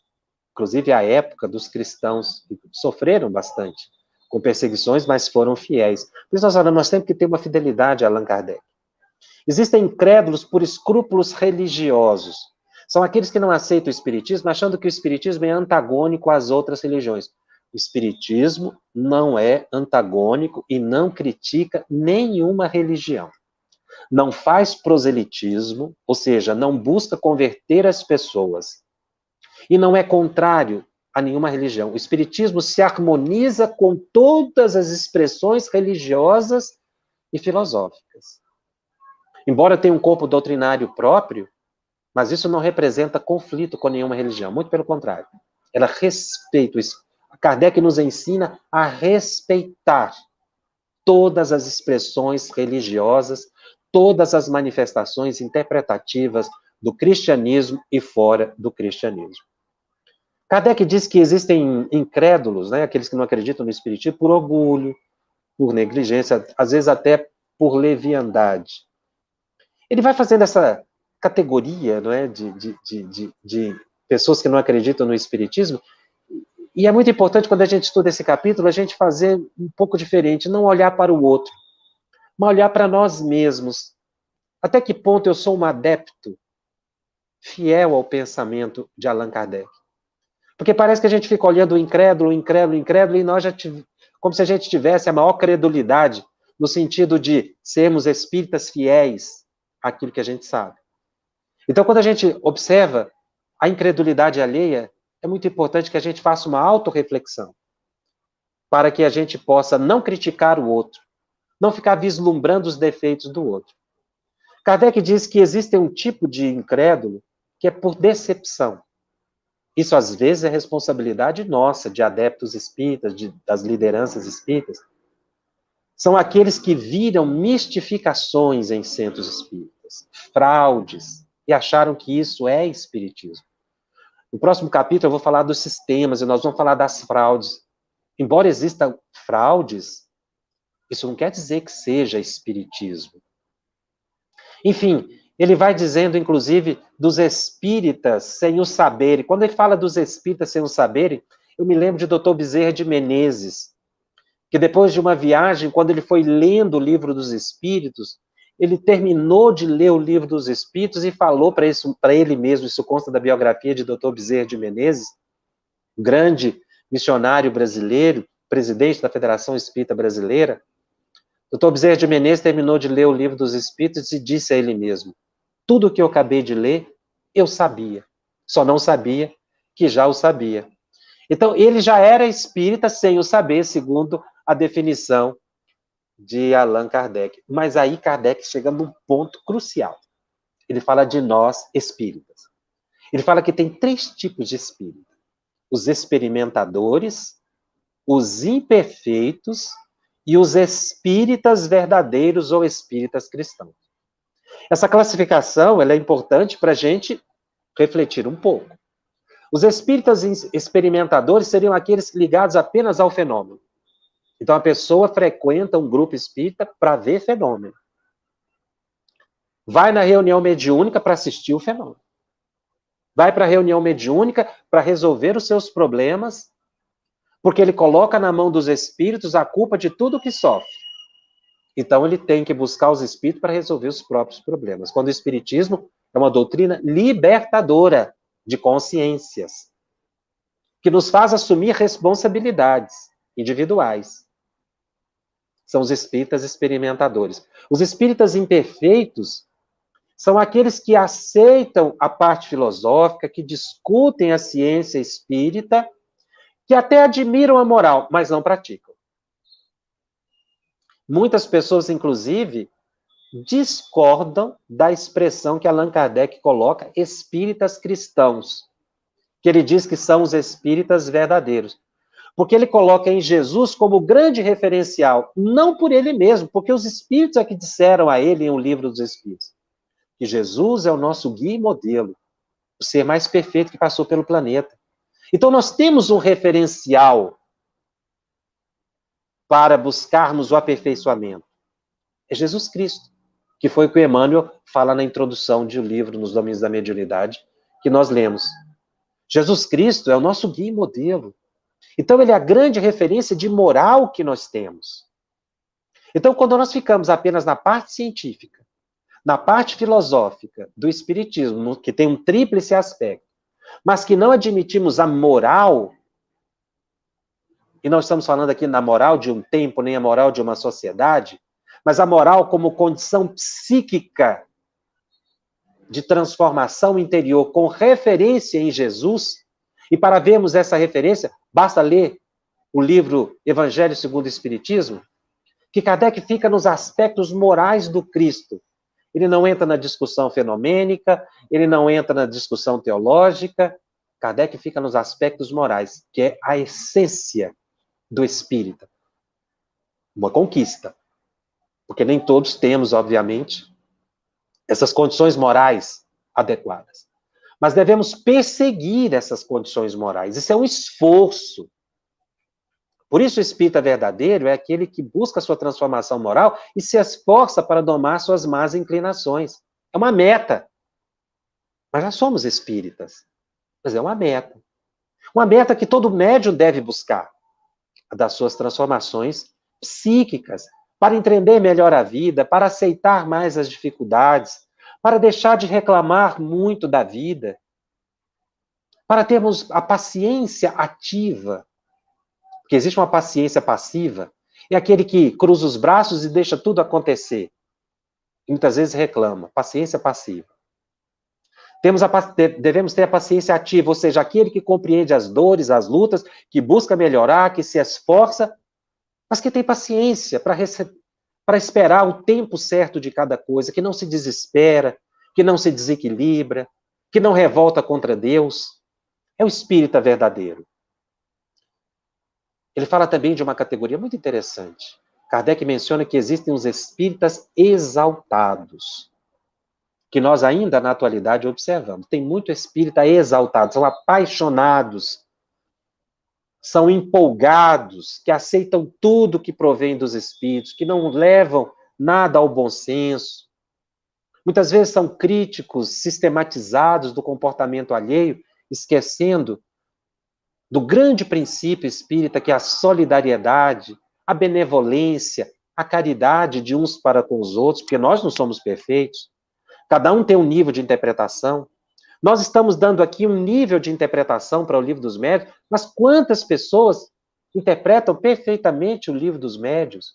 Speaker 2: Inclusive, a época dos cristãos que sofreram bastante com perseguições, mas foram fiéis. Por isso nós temos que ter uma fidelidade a Allan Kardec. Existem incrédulos por escrúpulos religiosos. São aqueles que não aceitam o espiritismo, achando que o espiritismo é antagônico às outras religiões. O espiritismo não é antagônico e não critica nenhuma religião. Não faz proselitismo, ou seja, não busca converter as pessoas. E não é contrário a nenhuma religião. O espiritismo se harmoniza com todas as expressões religiosas e filosóficas. Embora tenha um corpo doutrinário próprio, mas isso não representa conflito com nenhuma religião, muito pelo contrário. Ela respeita isso. Kardec nos ensina a respeitar todas as expressões religiosas, todas as manifestações interpretativas do cristianismo e fora do cristianismo. Kardec diz que existem incrédulos, né, aqueles que não acreditam no espiritismo, por orgulho, por negligência, às vezes até por leviandade. Ele vai fazendo essa categoria, não é, de pessoas que não acreditam no espiritismo, e é muito importante, quando a gente estuda esse capítulo, a gente fazer um pouco diferente, não olhar para o outro, mas olhar para nós mesmos. Até que ponto eu sou um adepto fiel ao pensamento de Allan Kardec? Porque parece que a gente fica olhando o incrédulo, e nós como se a gente tivesse a maior credulidade, no sentido de sermos espíritas fiéis àquilo que a gente sabe. Então, quando a gente observa a incredulidade alheia, é muito importante que a gente faça uma autorreflexão, para que a gente possa não criticar o outro, não ficar vislumbrando os defeitos do outro. Kardec diz que existe um tipo de incrédulo que é por decepção. Isso, às vezes, é responsabilidade nossa, de adeptos espíritas, das lideranças espíritas. São aqueles que viram mistificações em centros espíritas, fraudes, e acharam que isso é espiritismo. No próximo capítulo eu vou falar dos sistemas, e nós vamos falar das fraudes. Embora existam fraudes, isso não quer dizer que seja espiritismo. Enfim, ele vai dizendo, inclusive, dos espíritas sem o saberem. Quando ele fala dos espíritas sem o saberem, eu me lembro de Dr. Bezerra de Menezes, que depois de uma viagem, quando ele foi lendo o livro dos espíritos, ele terminou de ler o livro dos espíritos e falou para ele mesmo, isso consta da biografia de Dr. Bezerra de Menezes, grande missionário brasileiro, presidente da Federação Espírita Brasileira. Dr. Bezerra de Menezes terminou de ler o livro dos espíritos e disse a ele mesmo: tudo o que eu acabei de ler, eu sabia. Só não sabia que já o sabia. Então, ele já era espírita sem o saber, segundo a definição de Allan Kardec. Mas aí Kardec chega num ponto crucial. Ele fala de nós, espíritas. Ele fala que tem 3 tipos de espírita: os experimentadores, os imperfeitos e os espíritas verdadeiros ou espíritas cristãos. Essa classificação ela é importante para a gente refletir um pouco. Os espíritas experimentadores seriam aqueles ligados apenas ao fenômeno. Então, a pessoa frequenta um grupo espírita para ver fenômeno. Vai na reunião mediúnica para assistir o fenômeno. Vai para a reunião mediúnica para resolver os seus problemas, porque ele coloca na mão dos espíritos a culpa de tudo que sofre. Então, ele tem que buscar os espíritos para resolver os próprios problemas. Quando o espiritismo é uma doutrina libertadora de consciências, que nos faz assumir responsabilidades individuais. São os espíritas experimentadores. Os espíritas imperfeitos são aqueles que aceitam a parte filosófica, que discutem a ciência espírita, que até admiram a moral, mas não praticam. Muitas pessoas, inclusive, discordam da expressão que Allan Kardec coloca, espíritas cristãos, que ele diz que são os espíritas verdadeiros. Porque ele coloca em Jesus como grande referencial, não por ele mesmo, porque os espíritos é que disseram a ele em O Livro dos Espíritos, que Jesus é o nosso guia e modelo, o ser mais perfeito que passou pelo planeta. Então nós temos um referencial para buscarmos o aperfeiçoamento. É Jesus Cristo, que foi o que o Emmanuel fala na introdução de um livro, Nos Domínios da Mediunidade, que nós lemos. Jesus Cristo é o nosso guia e modelo. Então, ele é a grande referência de moral que nós temos. Então, quando nós ficamos apenas na parte científica, na parte filosófica do Espiritismo, que tem um tríplice aspecto, mas que não admitimos a moral, e não estamos falando aqui na moral de um tempo, nem a moral de uma sociedade, mas a moral como condição psíquica de transformação interior com referência em Jesus, e para vermos essa referência, basta ler o livro Evangelho segundo o Espiritismo, que Kardec fica nos aspectos morais do Cristo. Ele não entra na discussão fenomênica, ele não entra na discussão teológica, Kardec fica nos aspectos morais, que é a essência do espírita. Uma conquista. Porque nem todos temos, obviamente, essas condições morais adequadas. Mas devemos perseguir essas condições morais. Isso é um esforço. Por isso, o espírita verdadeiro é aquele que busca a sua transformação moral e se esforça para domar suas más inclinações. É uma meta. Mas já somos espíritas. Mas é uma meta. Uma meta que todo médium deve buscar. A das suas transformações psíquicas, para entender melhor a vida, para aceitar mais as dificuldades, para deixar de reclamar muito da vida, para termos a paciência ativa, porque existe uma paciência passiva, é aquele que cruza os braços e deixa tudo acontecer, e muitas vezes reclama, paciência passiva. Devemos ter a paciência ativa, ou seja, aquele que compreende as dores, as lutas, que busca melhorar, que se esforça, mas que tem paciência para esperar o tempo certo de cada coisa, que não se desespera, que não se desequilibra, que não revolta contra Deus. É o espírita verdadeiro. Ele fala também de uma categoria muito interessante. Kardec menciona que existem os espíritas exaltados, que nós ainda na atualidade observamos. Tem muito espírita exaltado, são apaixonados, são empolgados, que aceitam tudo que provém dos espíritos, que não levam nada ao bom senso. Muitas vezes são críticos sistematizados do comportamento alheio, esquecendo do grande princípio espírita que é a solidariedade, a benevolência, a caridade de uns para com os outros, porque nós não somos perfeitos. Cada um tem um nível de interpretação. Nós estamos dando aqui um nível de interpretação para o Livro dos Médiuns, mas quantas pessoas interpretam perfeitamente o Livro dos Médiuns?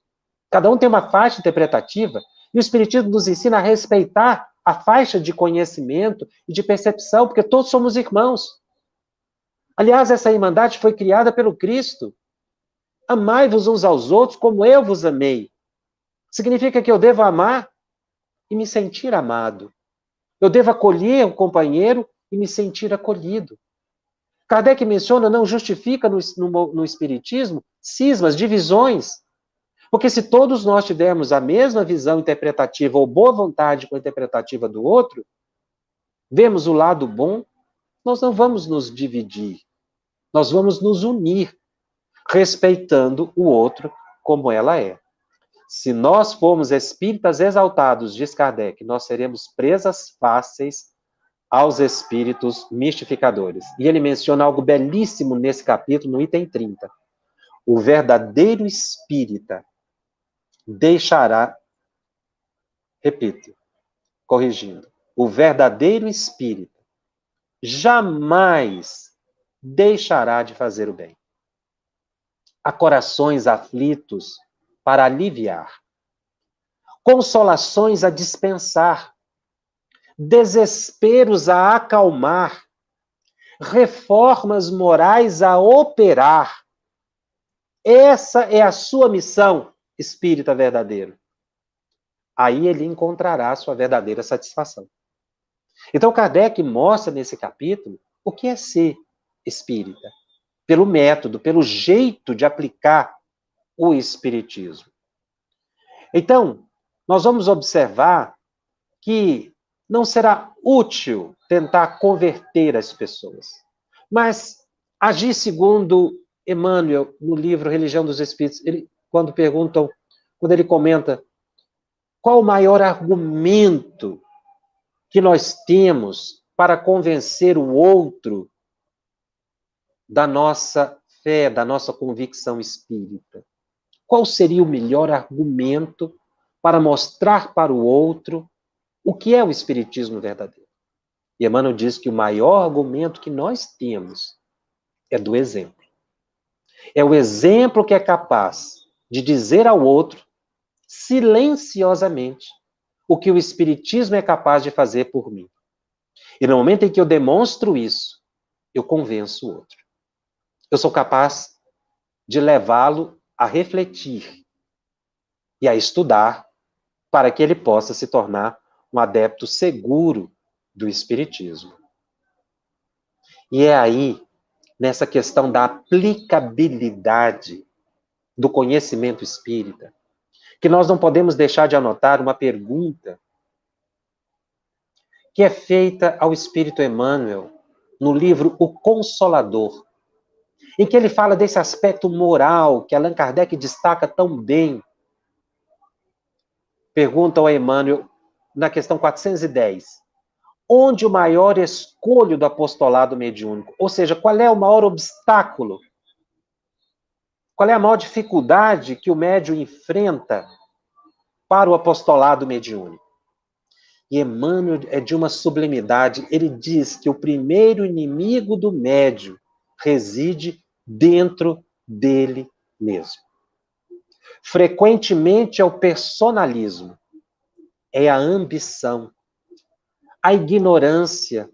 Speaker 2: Cada um tem uma faixa interpretativa, e o Espiritismo nos ensina a respeitar a faixa de conhecimento e de percepção, porque todos somos irmãos. Aliás, essa irmandade foi criada pelo Cristo. Amai-vos uns aos outros como eu vos amei. Significa que eu devo amar e me sentir amado. Eu devo acolher o companheiro e me sentir acolhido. Kardec menciona, não justifica no Espiritismo, cismas, divisões. Porque se todos nós tivermos a mesma visão interpretativa ou boa vontade com a interpretativa do outro, vemos o lado bom, nós não vamos nos dividir. Nós vamos nos unir, respeitando o outro como ela é. Se nós formos espíritas exaltados, diz Kardec, nós seremos presas fáceis aos espíritos mistificadores. E ele menciona algo belíssimo nesse capítulo, no item 30. O verdadeiro espírita deixará, repito, corrigindo, o verdadeiro espírita jamais deixará de fazer o bem. Há corações aflitos para aliviar, consolações a dispensar, desesperos a acalmar, reformas morais a operar. Essa é a sua missão, espírita verdadeiro. Aí ele encontrará a sua verdadeira satisfação. Então Kardec mostra nesse capítulo o que é ser espírita, pelo método, pelo jeito de aplicar o espiritismo. Então, nós vamos observar que não será útil tentar converter as pessoas, mas agir segundo Emmanuel, no livro Religião dos Espíritos, quando ele comenta qual o maior argumento que nós temos para convencer o outro da nossa fé, da nossa convicção espírita. Qual seria o melhor argumento para mostrar para o outro o que é o espiritismo verdadeiro? E Emmanuel diz que o maior argumento que nós temos é do exemplo. É o exemplo que é capaz de dizer ao outro, silenciosamente, o que o espiritismo é capaz de fazer por mim. E no momento em que eu demonstro isso, eu convenço o outro. Eu sou capaz de levá-lo a refletir e a estudar para que ele possa se tornar um adepto seguro do espiritismo. E é aí, nessa questão da aplicabilidade do conhecimento espírita, que nós não podemos deixar de anotar uma pergunta que é feita ao Espírito Emmanuel no livro O Consolador, em que ele fala desse aspecto moral que Allan Kardec destaca tão bem. Pergunta ao Emmanuel, na questão 410, onde o maior escolho do apostolado mediúnico? Ou seja, qual é o maior obstáculo? Qual é a maior dificuldade que o médium enfrenta para o apostolado mediúnico? E Emmanuel é de uma sublimidade. Ele diz que o primeiro inimigo do médium reside dentro dele mesmo. Frequentemente é o personalismo, é a ambição, a ignorância,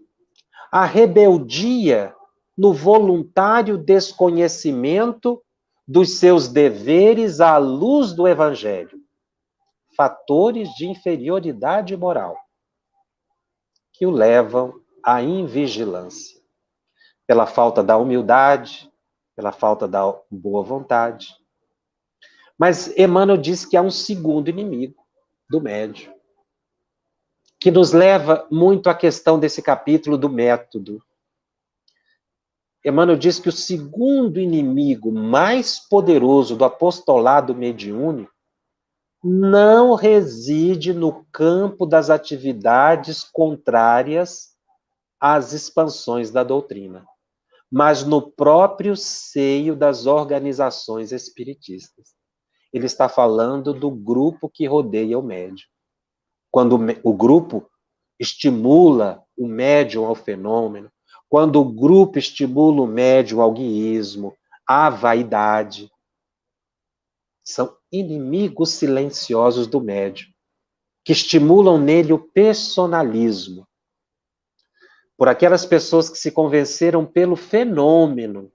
Speaker 2: a rebeldia no voluntário desconhecimento dos seus deveres à luz do Evangelho. Fatores de inferioridade moral que o levam à invigilância. Pela falta da humildade, pela falta da boa vontade. Mas Emmanuel diz que há um segundo inimigo do médium, que nos leva muito à questão desse capítulo do método. Emmanuel diz que o segundo inimigo mais poderoso do apostolado mediúnico não reside no campo das atividades contrárias às expansões da doutrina, mas no próprio seio das organizações espiritistas. Ele está falando do grupo que rodeia o médium. Quando o grupo estimula o médium ao fenômeno, quando o grupo estimula o médium ao guiísmo, à vaidade, são inimigos silenciosos do médium, que estimulam nele o personalismo. Por aquelas pessoas que se convenceram pelo fenômeno,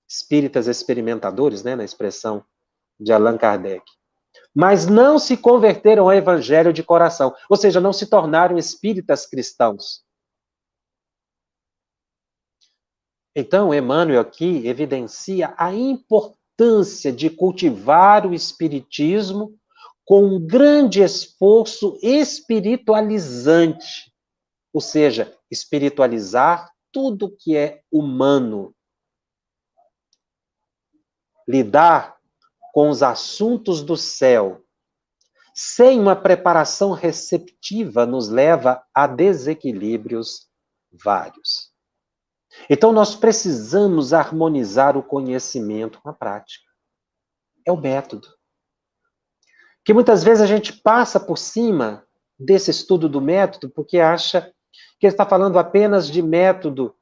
Speaker 2: espíritas experimentadores, né, na expressão de Allan Kardec, mas não se converteram ao evangelho de coração, ou seja, não se tornaram espíritas cristãos. Então, Emmanuel aqui evidencia a importância importância de cultivar o espiritismo com um grande esforço espiritualizante, ou seja, espiritualizar tudo que é humano, lidar com os assuntos do céu, sem uma preparação receptiva, nos leva a desequilíbrios vários. Então, nós precisamos harmonizar o conhecimento com a prática. É o método. Que muitas vezes a gente passa por cima desse estudo do método porque acha que ele está falando apenas de método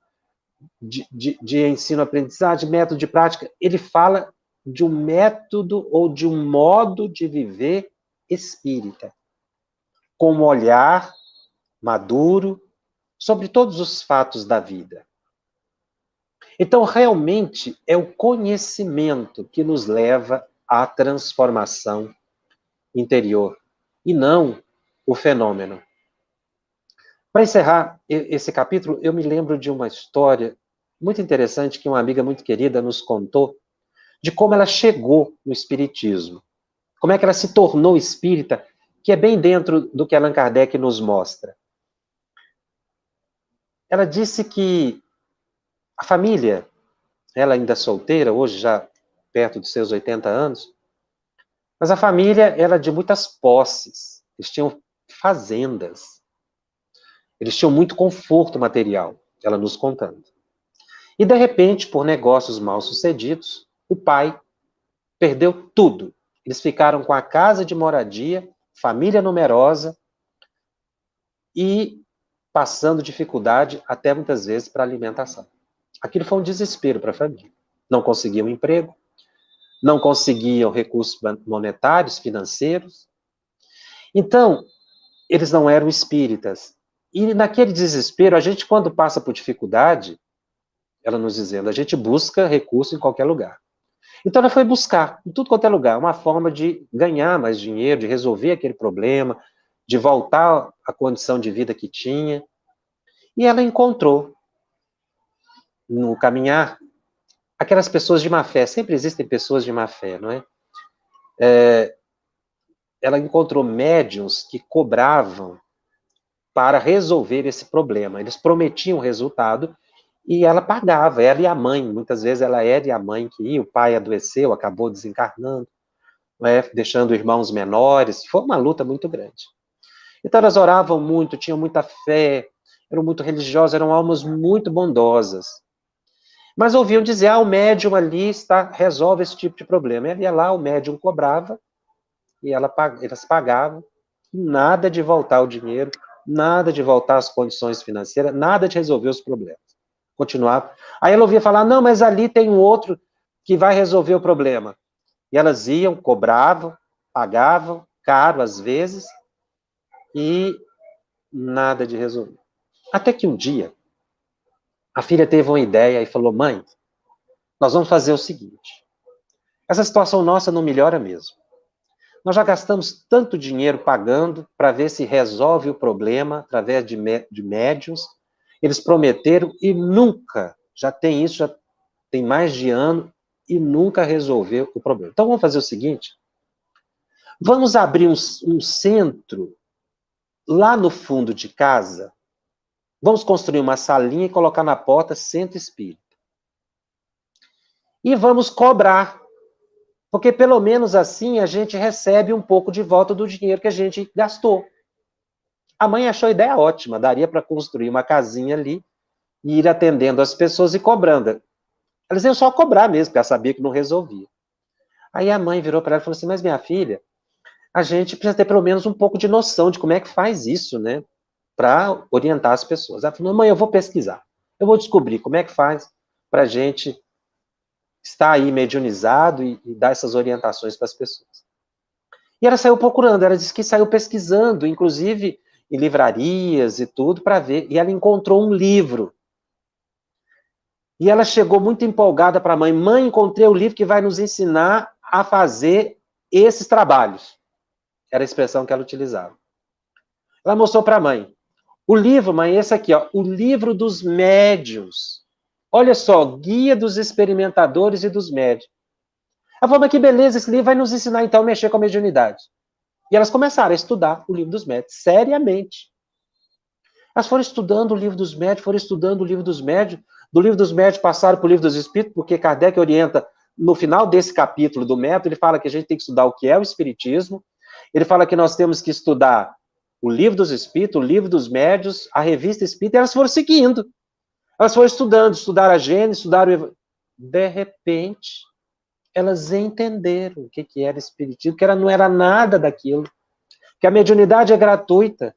Speaker 2: de ensino-aprendizagem, método de prática. Ele fala de um método ou de um modo de viver espírita, com um olhar maduro sobre todos os fatos da vida. Então, realmente, é o conhecimento que nos leva à transformação interior, e não o fenômeno. Para encerrar esse capítulo, eu me lembro de uma história muito interessante que uma amiga muito querida nos contou, de como ela chegou no espiritismo, como é que ela se tornou espírita, que é bem dentro do que Allan Kardec nos mostra. Ela disse que a família, ela ainda solteira, hoje já perto dos seus 80 anos, mas a família era de muitas posses, eles tinham fazendas, eles tinham muito conforto material, ela nos contando. E, de repente, por negócios mal sucedidos, o pai perdeu tudo. Eles ficaram com a casa de moradia, família numerosa e passando dificuldade até muitas vezes para alimentação. Aquilo foi um desespero para a família. Não conseguiam emprego, não conseguiam recursos monetários, financeiros. Então, eles não eram espíritas. E naquele desespero, a gente, quando passa por dificuldade, ela nos dizendo, a gente busca recurso em qualquer lugar. Então ela foi buscar, em tudo quanto é lugar, uma forma de ganhar mais dinheiro, de resolver aquele problema, de voltar à condição de vida que tinha. E ela encontrou, no caminhar, aquelas pessoas de má fé. Sempre existem pessoas de má fé, não é? Ela encontrou médiuns que cobravam para resolver esse problema. Eles prometiam resultado e ela pagava, ela e a mãe. Muitas vezes ela era e a mãe que ia, o pai adoeceu, acabou desencarnando, né, deixando irmãos menores. Foi uma luta muito grande. Então elas oravam muito, tinham muita fé, eram muito religiosas, eram almas muito bondosas. Mas ouviam dizer, o médium ali resolve esse tipo de problema. Ela ia lá, o médium cobrava, e elas pagavam, nada de voltar o dinheiro, nada de voltar as condições financeiras, nada de resolver os problemas. Continuava. Aí ela ouvia falar, não, mas ali tem um outro que vai resolver o problema. E elas iam, cobravam, pagavam, caro às vezes, e nada de resolver. Até que um dia, a filha teve uma ideia e falou, mãe, nós vamos fazer o seguinte, essa situação nossa não melhora mesmo. Nós já gastamos tanto dinheiro pagando para ver se resolve o problema através de médiuns. Eles prometeram e nunca, já tem mais de ano, e nunca resolveu o problema. Então vamos fazer o seguinte, vamos abrir um centro lá no fundo de casa, vamos construir uma salinha e colocar na porta centro espírita. E vamos cobrar, porque pelo menos assim a gente recebe um pouco de volta do dinheiro que a gente gastou. A mãe achou a ideia ótima, daria para construir uma casinha ali e ir atendendo as pessoas e cobrando. Elas iam só cobrar mesmo, porque ela sabia que não resolvia. Aí a mãe virou para ela e falou assim, mas minha filha, a gente precisa ter pelo menos um pouco de noção de como é que faz isso, né? Para orientar as pessoas. Ela falou, mãe, eu vou pesquisar. Eu vou descobrir como é que faz para a gente estar aí mediunizado e dar essas orientações para as pessoas. E ela saiu procurando, ela disse que saiu pesquisando, inclusive em livrarias e tudo, para ver. E ela encontrou um livro. E ela chegou muito empolgada para a mãe. Mãe, encontrei o livro que vai nos ensinar a fazer esses trabalhos. Era a expressão que ela utilizava. Ela mostrou para a mãe. O livro, mãe, esse aqui, ó, o livro dos médiuns. Olha só, guia dos experimentadores e dos médiuns. Ela falou, mas que beleza, esse livro vai nos ensinar então a mexer com a mediunidade. E elas começaram a estudar o Livro dos Médiuns, seriamente. Elas foram estudando o Livro dos Médiuns, foram estudando o Livro dos Médiuns, do Livro dos Médiuns passaram para o Livro dos Espíritos, porque Kardec orienta, no final desse capítulo do método, ele fala que a gente tem que estudar o que é o Espiritismo, ele fala que nós temos que estudar o Livro dos Espíritos, o Livro dos Médiuns, a Revista Espírita, e elas foram seguindo. Elas foram estudando, estudaram a Gênesis, estudaram o... De repente, elas entenderam o que era Espiritismo, que não era nada daquilo, que a mediunidade é gratuita,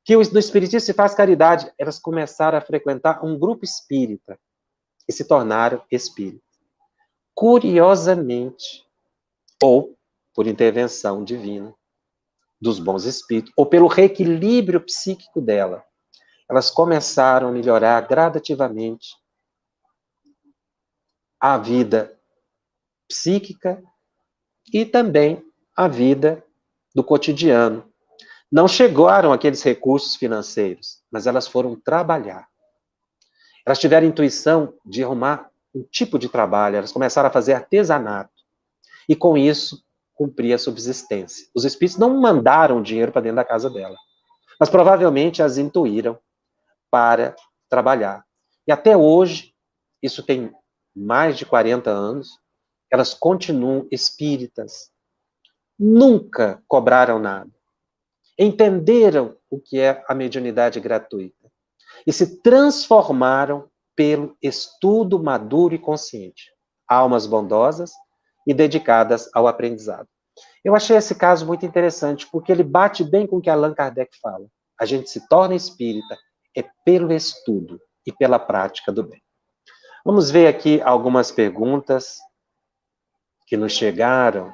Speaker 2: que no Espiritismo se faz caridade. Elas começaram a frequentar um grupo espírita e se tornaram espíritas. Curiosamente, ou por intervenção divina dos bons espíritos, ou pelo reequilíbrio psíquico dela, elas começaram a melhorar gradativamente a vida psíquica e também a vida do cotidiano. Não chegaram aqueles recursos financeiros, mas elas foram trabalhar. Elas tiveram intuição de arrumar um tipo de trabalho, elas começaram a fazer artesanato. E com isso, cumprir a subsistência. Os espíritos não mandaram dinheiro para dentro da casa dela, mas provavelmente as intuíram para trabalhar. E até hoje, isso tem mais de 40 anos, elas continuam espíritas. Nunca cobraram nada. Entenderam o que é a mediunidade gratuita e se transformaram pelo estudo maduro e consciente. Almas bondosas e dedicadas ao aprendizado. Eu achei esse caso muito interessante, porque ele bate bem com o que Allan Kardec fala. A gente se torna espírita pelo estudo e pela prática do bem. Vamos ver aqui algumas perguntas que nos chegaram.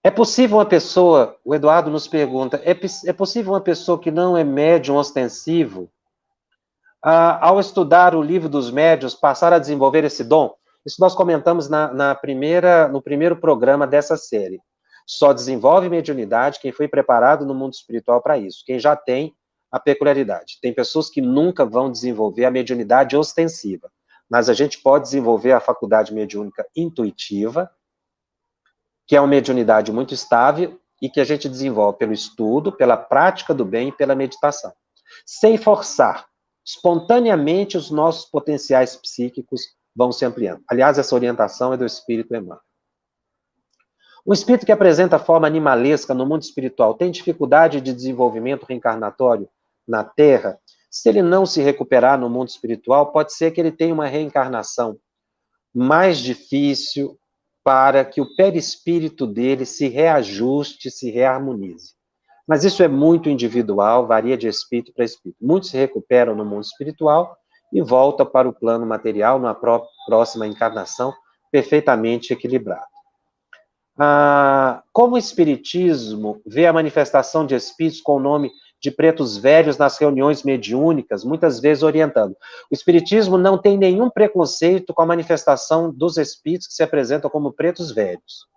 Speaker 2: É possível uma pessoa, o Eduardo nos pergunta, é possível uma pessoa que não é médium ostensivo, ao estudar o Livro dos Médiuns, passar a desenvolver esse dom? Isso nós comentamos no primeiro programa dessa série. Só desenvolve mediunidade quem foi preparado no mundo espiritual para isso, quem já tem a peculiaridade. Tem pessoas que nunca vão desenvolver a mediunidade ostensiva, mas a gente pode desenvolver a faculdade mediúnica intuitiva, que é uma mediunidade muito estável e que a gente desenvolve pelo estudo, pela prática do bem e pela meditação. Sem forçar, espontaneamente os nossos potenciais psíquicos vão se ampliando. Aliás, essa orientação é do Espírito Emmanuel. Um espírito que apresenta forma animalesca no mundo espiritual tem dificuldade de desenvolvimento reencarnatório na Terra? Se ele não se recuperar no mundo espiritual, pode ser que ele tenha uma reencarnação mais difícil, para que o perispírito dele se reajuste, se reharmonize. Mas isso é muito individual, varia de espírito para espírito. Muitos se recuperam no mundo espiritual e voltam para o plano material, na próxima encarnação, perfeitamente equilibrado. Como o Espiritismo vê a manifestação de espíritos com o nome de pretos velhos nas reuniões mediúnicas, muitas vezes orientando. O Espiritismo não tem nenhum preconceito com a manifestação dos espíritos que se apresentam como pretos velhos.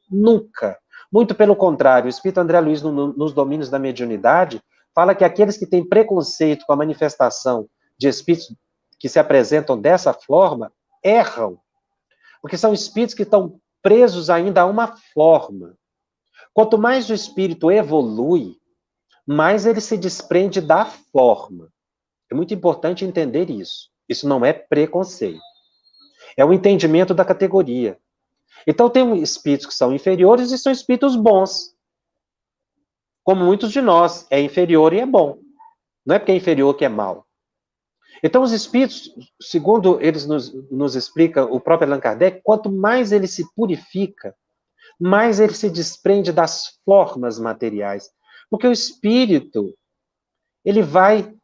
Speaker 2: Nunca. Muito pelo contrário, o Espírito André Luiz, nos domínios da mediunidade, fala que aqueles que têm preconceito com a manifestação de espíritos que se apresentam dessa forma, erram. Porque são espíritos que estão presos ainda a uma forma. Quanto mais o espírito evolui, mais ele se desprende da forma. É muito importante entender isso. Isso não é preconceito. É o entendimento da categoria. Então, tem espíritos que são inferiores e são espíritos bons. Como muitos de nós, é inferior e é bom. Não é porque é inferior que é mal. Então, os espíritos, segundo eles nos explica o próprio Allan Kardec, quanto mais ele se purifica, mais ele se desprende das formas materiais. Porque o espírito, ele vai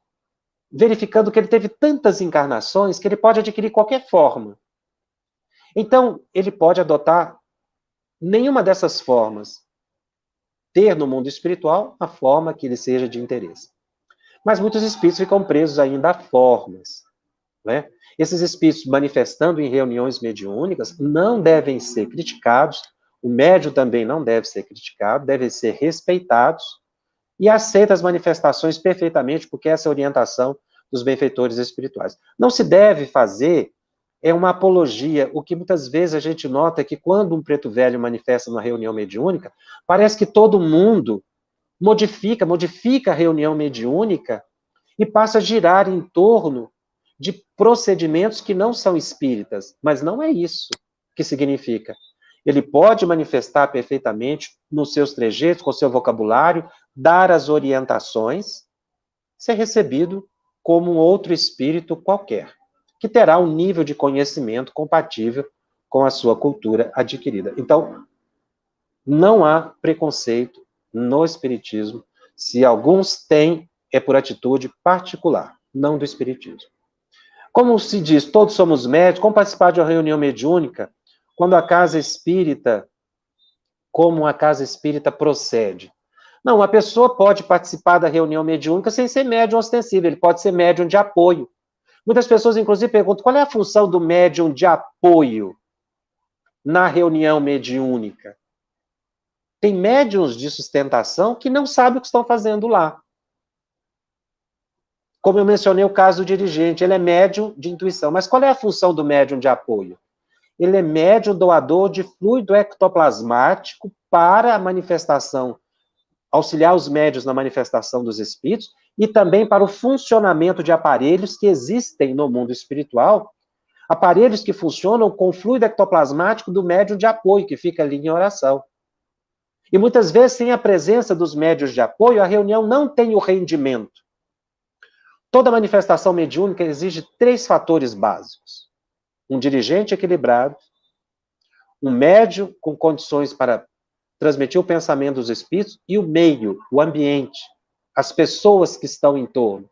Speaker 2: verificando que ele teve tantas encarnações que ele pode adquirir qualquer forma. Então, ele pode adotar nenhuma dessas formas, ter no mundo espiritual a forma que lhe seja de interesse. Mas muitos espíritos ficam presos ainda a formas, né? Esses espíritos manifestando em reuniões mediúnicas não devem ser criticados, o médium também não deve ser criticado, devem ser respeitados e aceita as manifestações perfeitamente, porque essa é a orientação dos benfeitores espirituais. Não se deve fazer uma apologia. O que muitas vezes a gente nota é que quando um preto velho manifesta numa reunião mediúnica, parece que todo mundo modifica a reunião mediúnica e passa a girar em torno de procedimentos que não são espíritas. Mas não é isso que significa. Ele pode manifestar perfeitamente nos seus trejeitos, com seu vocabulário, dar as orientações, ser recebido como um outro espírito qualquer, que terá um nível de conhecimento compatível com a sua cultura adquirida. Então, não há preconceito no espiritismo. Se alguns têm, é por atitude particular, não do espiritismo. Como se diz, todos somos médios, como participar de uma reunião mediúnica, quando a casa espírita, como a casa espírita procede? Não, a pessoa pode participar da reunião mediúnica sem ser médium ostensivo, ele pode ser médium de apoio. Muitas pessoas, inclusive, perguntam qual é a função do médium de apoio na reunião mediúnica. Tem médiuns de sustentação que não sabem o que estão fazendo lá. Como eu mencionei o caso do dirigente, ele é médium de intuição. Mas qual é a função do médium de apoio? Ele é médium doador de fluido ectoplasmático para a manifestação, auxiliar os médiuns na manifestação dos espíritos e também para o funcionamento de aparelhos que existem no mundo espiritual, aparelhos que funcionam com o fluido ectoplasmático do médium de apoio, que fica ali em oração. E muitas vezes, sem a presença dos médiuns de apoio, a reunião não tem o rendimento. Toda manifestação mediúnica exige 3 fatores básicos. Um dirigente equilibrado, um médium com condições para transmitir o pensamento dos espíritos e o meio, o ambiente, as pessoas que estão em torno,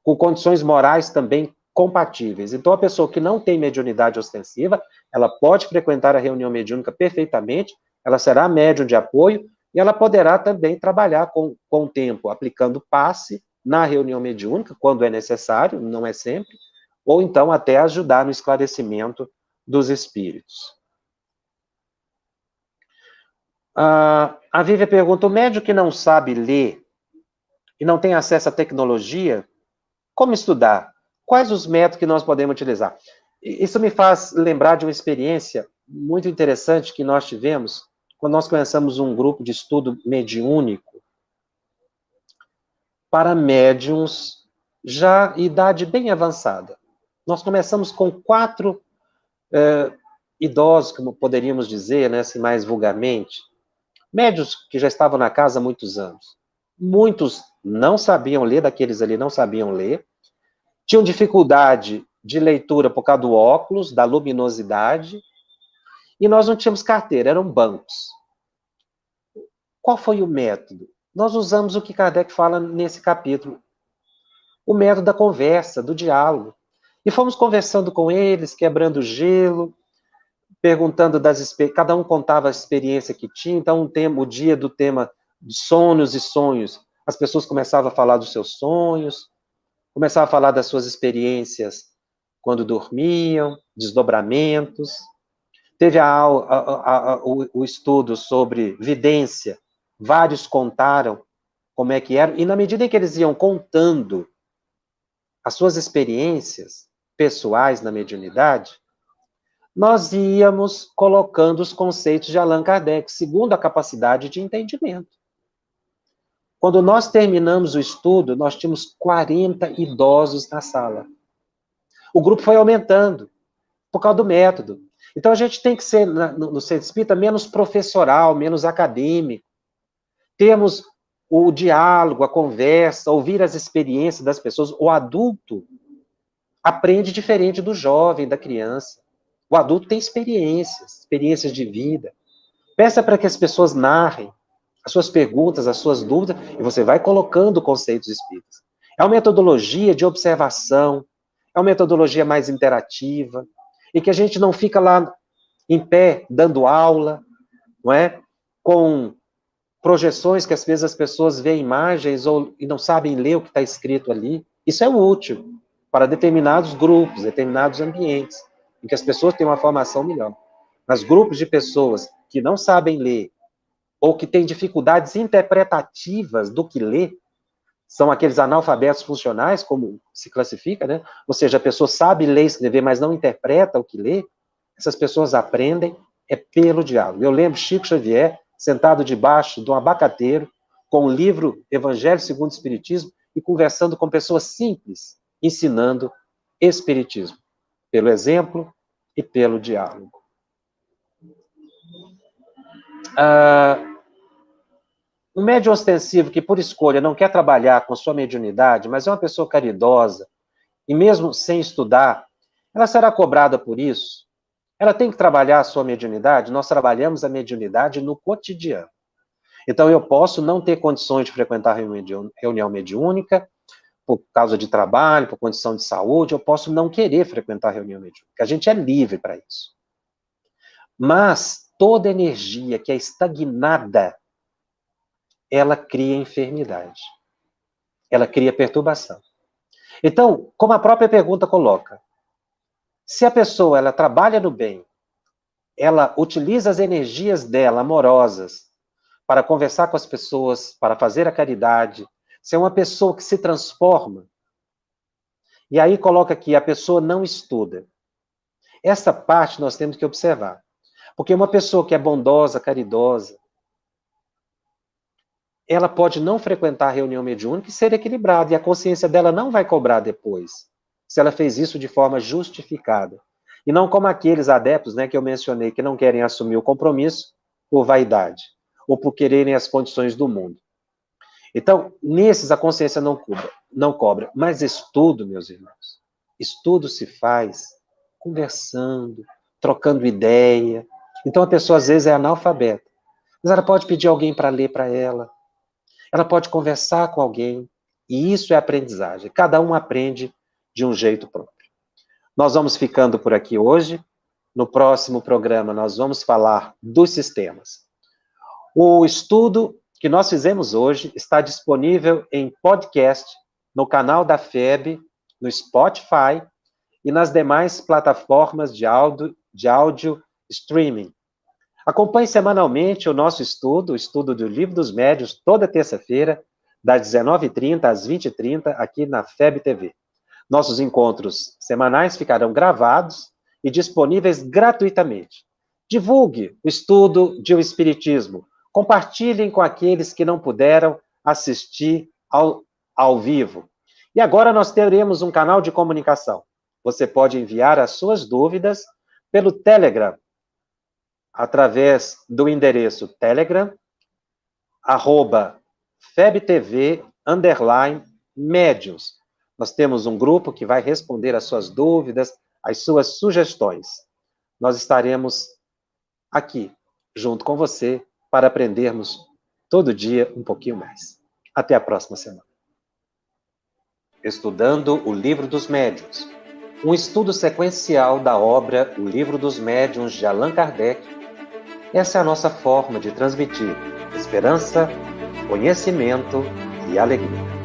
Speaker 2: com condições morais também compatíveis. Então, a pessoa que não tem mediunidade ostensiva, ela pode frequentar a reunião mediúnica perfeitamente, ela será médium de apoio e ela poderá também trabalhar com o tempo, aplicando passe na reunião mediúnica, quando é necessário, não é sempre, ou então até ajudar no esclarecimento dos espíritos. A Vívia pergunta, o médium que não sabe ler e não tem acesso à tecnologia, como estudar? Quais os métodos que nós podemos utilizar? Isso me faz lembrar de uma experiência muito interessante que nós tivemos quando nós começamos um grupo de estudo mediúnico para médiums já em idade bem avançada. Nós começamos com 4 idosos, como poderíamos dizer, né, assim, mais vulgarmente, médiuns que já estavam na casa há muitos anos. Muitos não sabiam ler, daqueles ali não sabiam ler, tinham dificuldade de leitura por causa do óculos, da luminosidade, e nós não tínhamos carteira, eram bancos. Qual foi o método? Nós usamos o que Kardec fala nesse capítulo, o método da conversa, do diálogo. E fomos conversando com eles, quebrando o gelo, perguntando cada um contava a experiência que tinha. Então, o dia do tema de sonhos e sonhos, as pessoas começavam a falar dos seus sonhos, começavam a falar das suas experiências quando dormiam, desdobramentos. Teve o estudo sobre vidência, vários contaram como é que era, e na medida em que eles iam contando as suas experiências pessoais na mediunidade, nós íamos colocando os conceitos de Allan Kardec, segundo a capacidade de entendimento. Quando nós terminamos o estudo, nós tínhamos 40 idosos na sala. O grupo foi aumentando, por causa do método. Então, a gente tem que ser, no centro espírita, menos professoral, menos acadêmico. Temos o diálogo, a conversa, ouvir as experiências das pessoas. O adulto aprende diferente do jovem, da criança. O adulto tem experiências de vida. Peça para que as pessoas narrem as suas perguntas, as suas dúvidas, e você vai colocando conceitos espíritas. É uma metodologia de observação, é uma metodologia mais interativa, e que a gente não fica lá em pé, dando aula, não é? Com projeções que às vezes as pessoas veem imagens e não sabem ler o que está escrito ali. Isso é útil para determinados grupos, determinados ambientes, em que as pessoas têm uma formação melhor. Mas grupos de pessoas que não sabem ler, ou que têm dificuldades interpretativas do que lê, São aqueles analfabetos funcionais, como se classifica, né? Ou seja, a pessoa sabe ler e escrever, mas não interpreta o que lê. Essas pessoas aprendem pelo diálogo. Eu lembro Chico Xavier, sentado debaixo de um abacateiro, com o livro Evangelho segundo o Espiritismo, e conversando com pessoas simples, ensinando Espiritismo, pelo exemplo e pelo diálogo. Um médium ostensivo que, por escolha, não quer trabalhar com sua mediunidade, mas é uma pessoa caridosa, e mesmo sem estudar, ela será cobrada por isso? Ela tem que trabalhar a sua mediunidade? Nós trabalhamos a mediunidade no cotidiano. Então, eu posso não ter condições de frequentar reunião mediúnica, por causa de trabalho, por condição de saúde, eu posso não querer frequentar reunião mediúnica. A gente é livre para isso. Mas toda energia que é estagnada, ela cria enfermidade. Ela cria perturbação. Então, como a própria pergunta coloca, se a pessoa ela trabalha no bem, ela utiliza as energias dela, amorosas, para conversar com as pessoas, para fazer a caridade, se é uma pessoa que se transforma, e aí coloca aqui, a pessoa não estuda. Essa parte nós temos que observar. Porque uma pessoa que é bondosa, caridosa, ela pode não frequentar a reunião mediúnica e ser equilibrada, e a consciência dela não vai cobrar depois, se ela fez isso de forma justificada. E não como aqueles adeptos, né, que eu mencionei, que não querem assumir o compromisso por vaidade, ou por quererem as condições do mundo. Então, nesses a consciência não cobra. Mas estudo, meus irmãos, estudo se faz conversando, trocando ideia. Então a pessoa às vezes é analfabeta, mas ela pode pedir alguém para ler para ela. Ela pode conversar com alguém, e isso é aprendizagem. Cada um aprende de um jeito próprio. Nós vamos ficando por aqui hoje. No próximo programa nós vamos falar dos sistemas. O estudo que nós fizemos hoje está disponível em podcast, no canal da FEB, no Spotify e nas demais plataformas de áudio streaming. Acompanhe semanalmente o nosso estudo, o estudo do Livro dos Médiuns, toda terça-feira, das 19h30 às 20h30, aqui na FEB TV. Nossos encontros semanais ficarão gravados e disponíveis gratuitamente. Divulgue o estudo de O Espiritismo. Compartilhem com aqueles que não puderam assistir ao vivo. E agora nós teremos um canal de comunicação. Você pode enviar as suas dúvidas pelo Telegram, através do endereço Telegram, @FebTV_médiuns. Nós temos um grupo que vai responder as suas dúvidas, as suas sugestões. Nós estaremos aqui, junto com você, para aprendermos todo dia um pouquinho mais. Até a próxima semana. Estudando o Livro dos Médiuns. Um estudo sequencial da obra O Livro dos Médiuns de Allan Kardec. Essa é a nossa forma de transmitir esperança, conhecimento e alegria.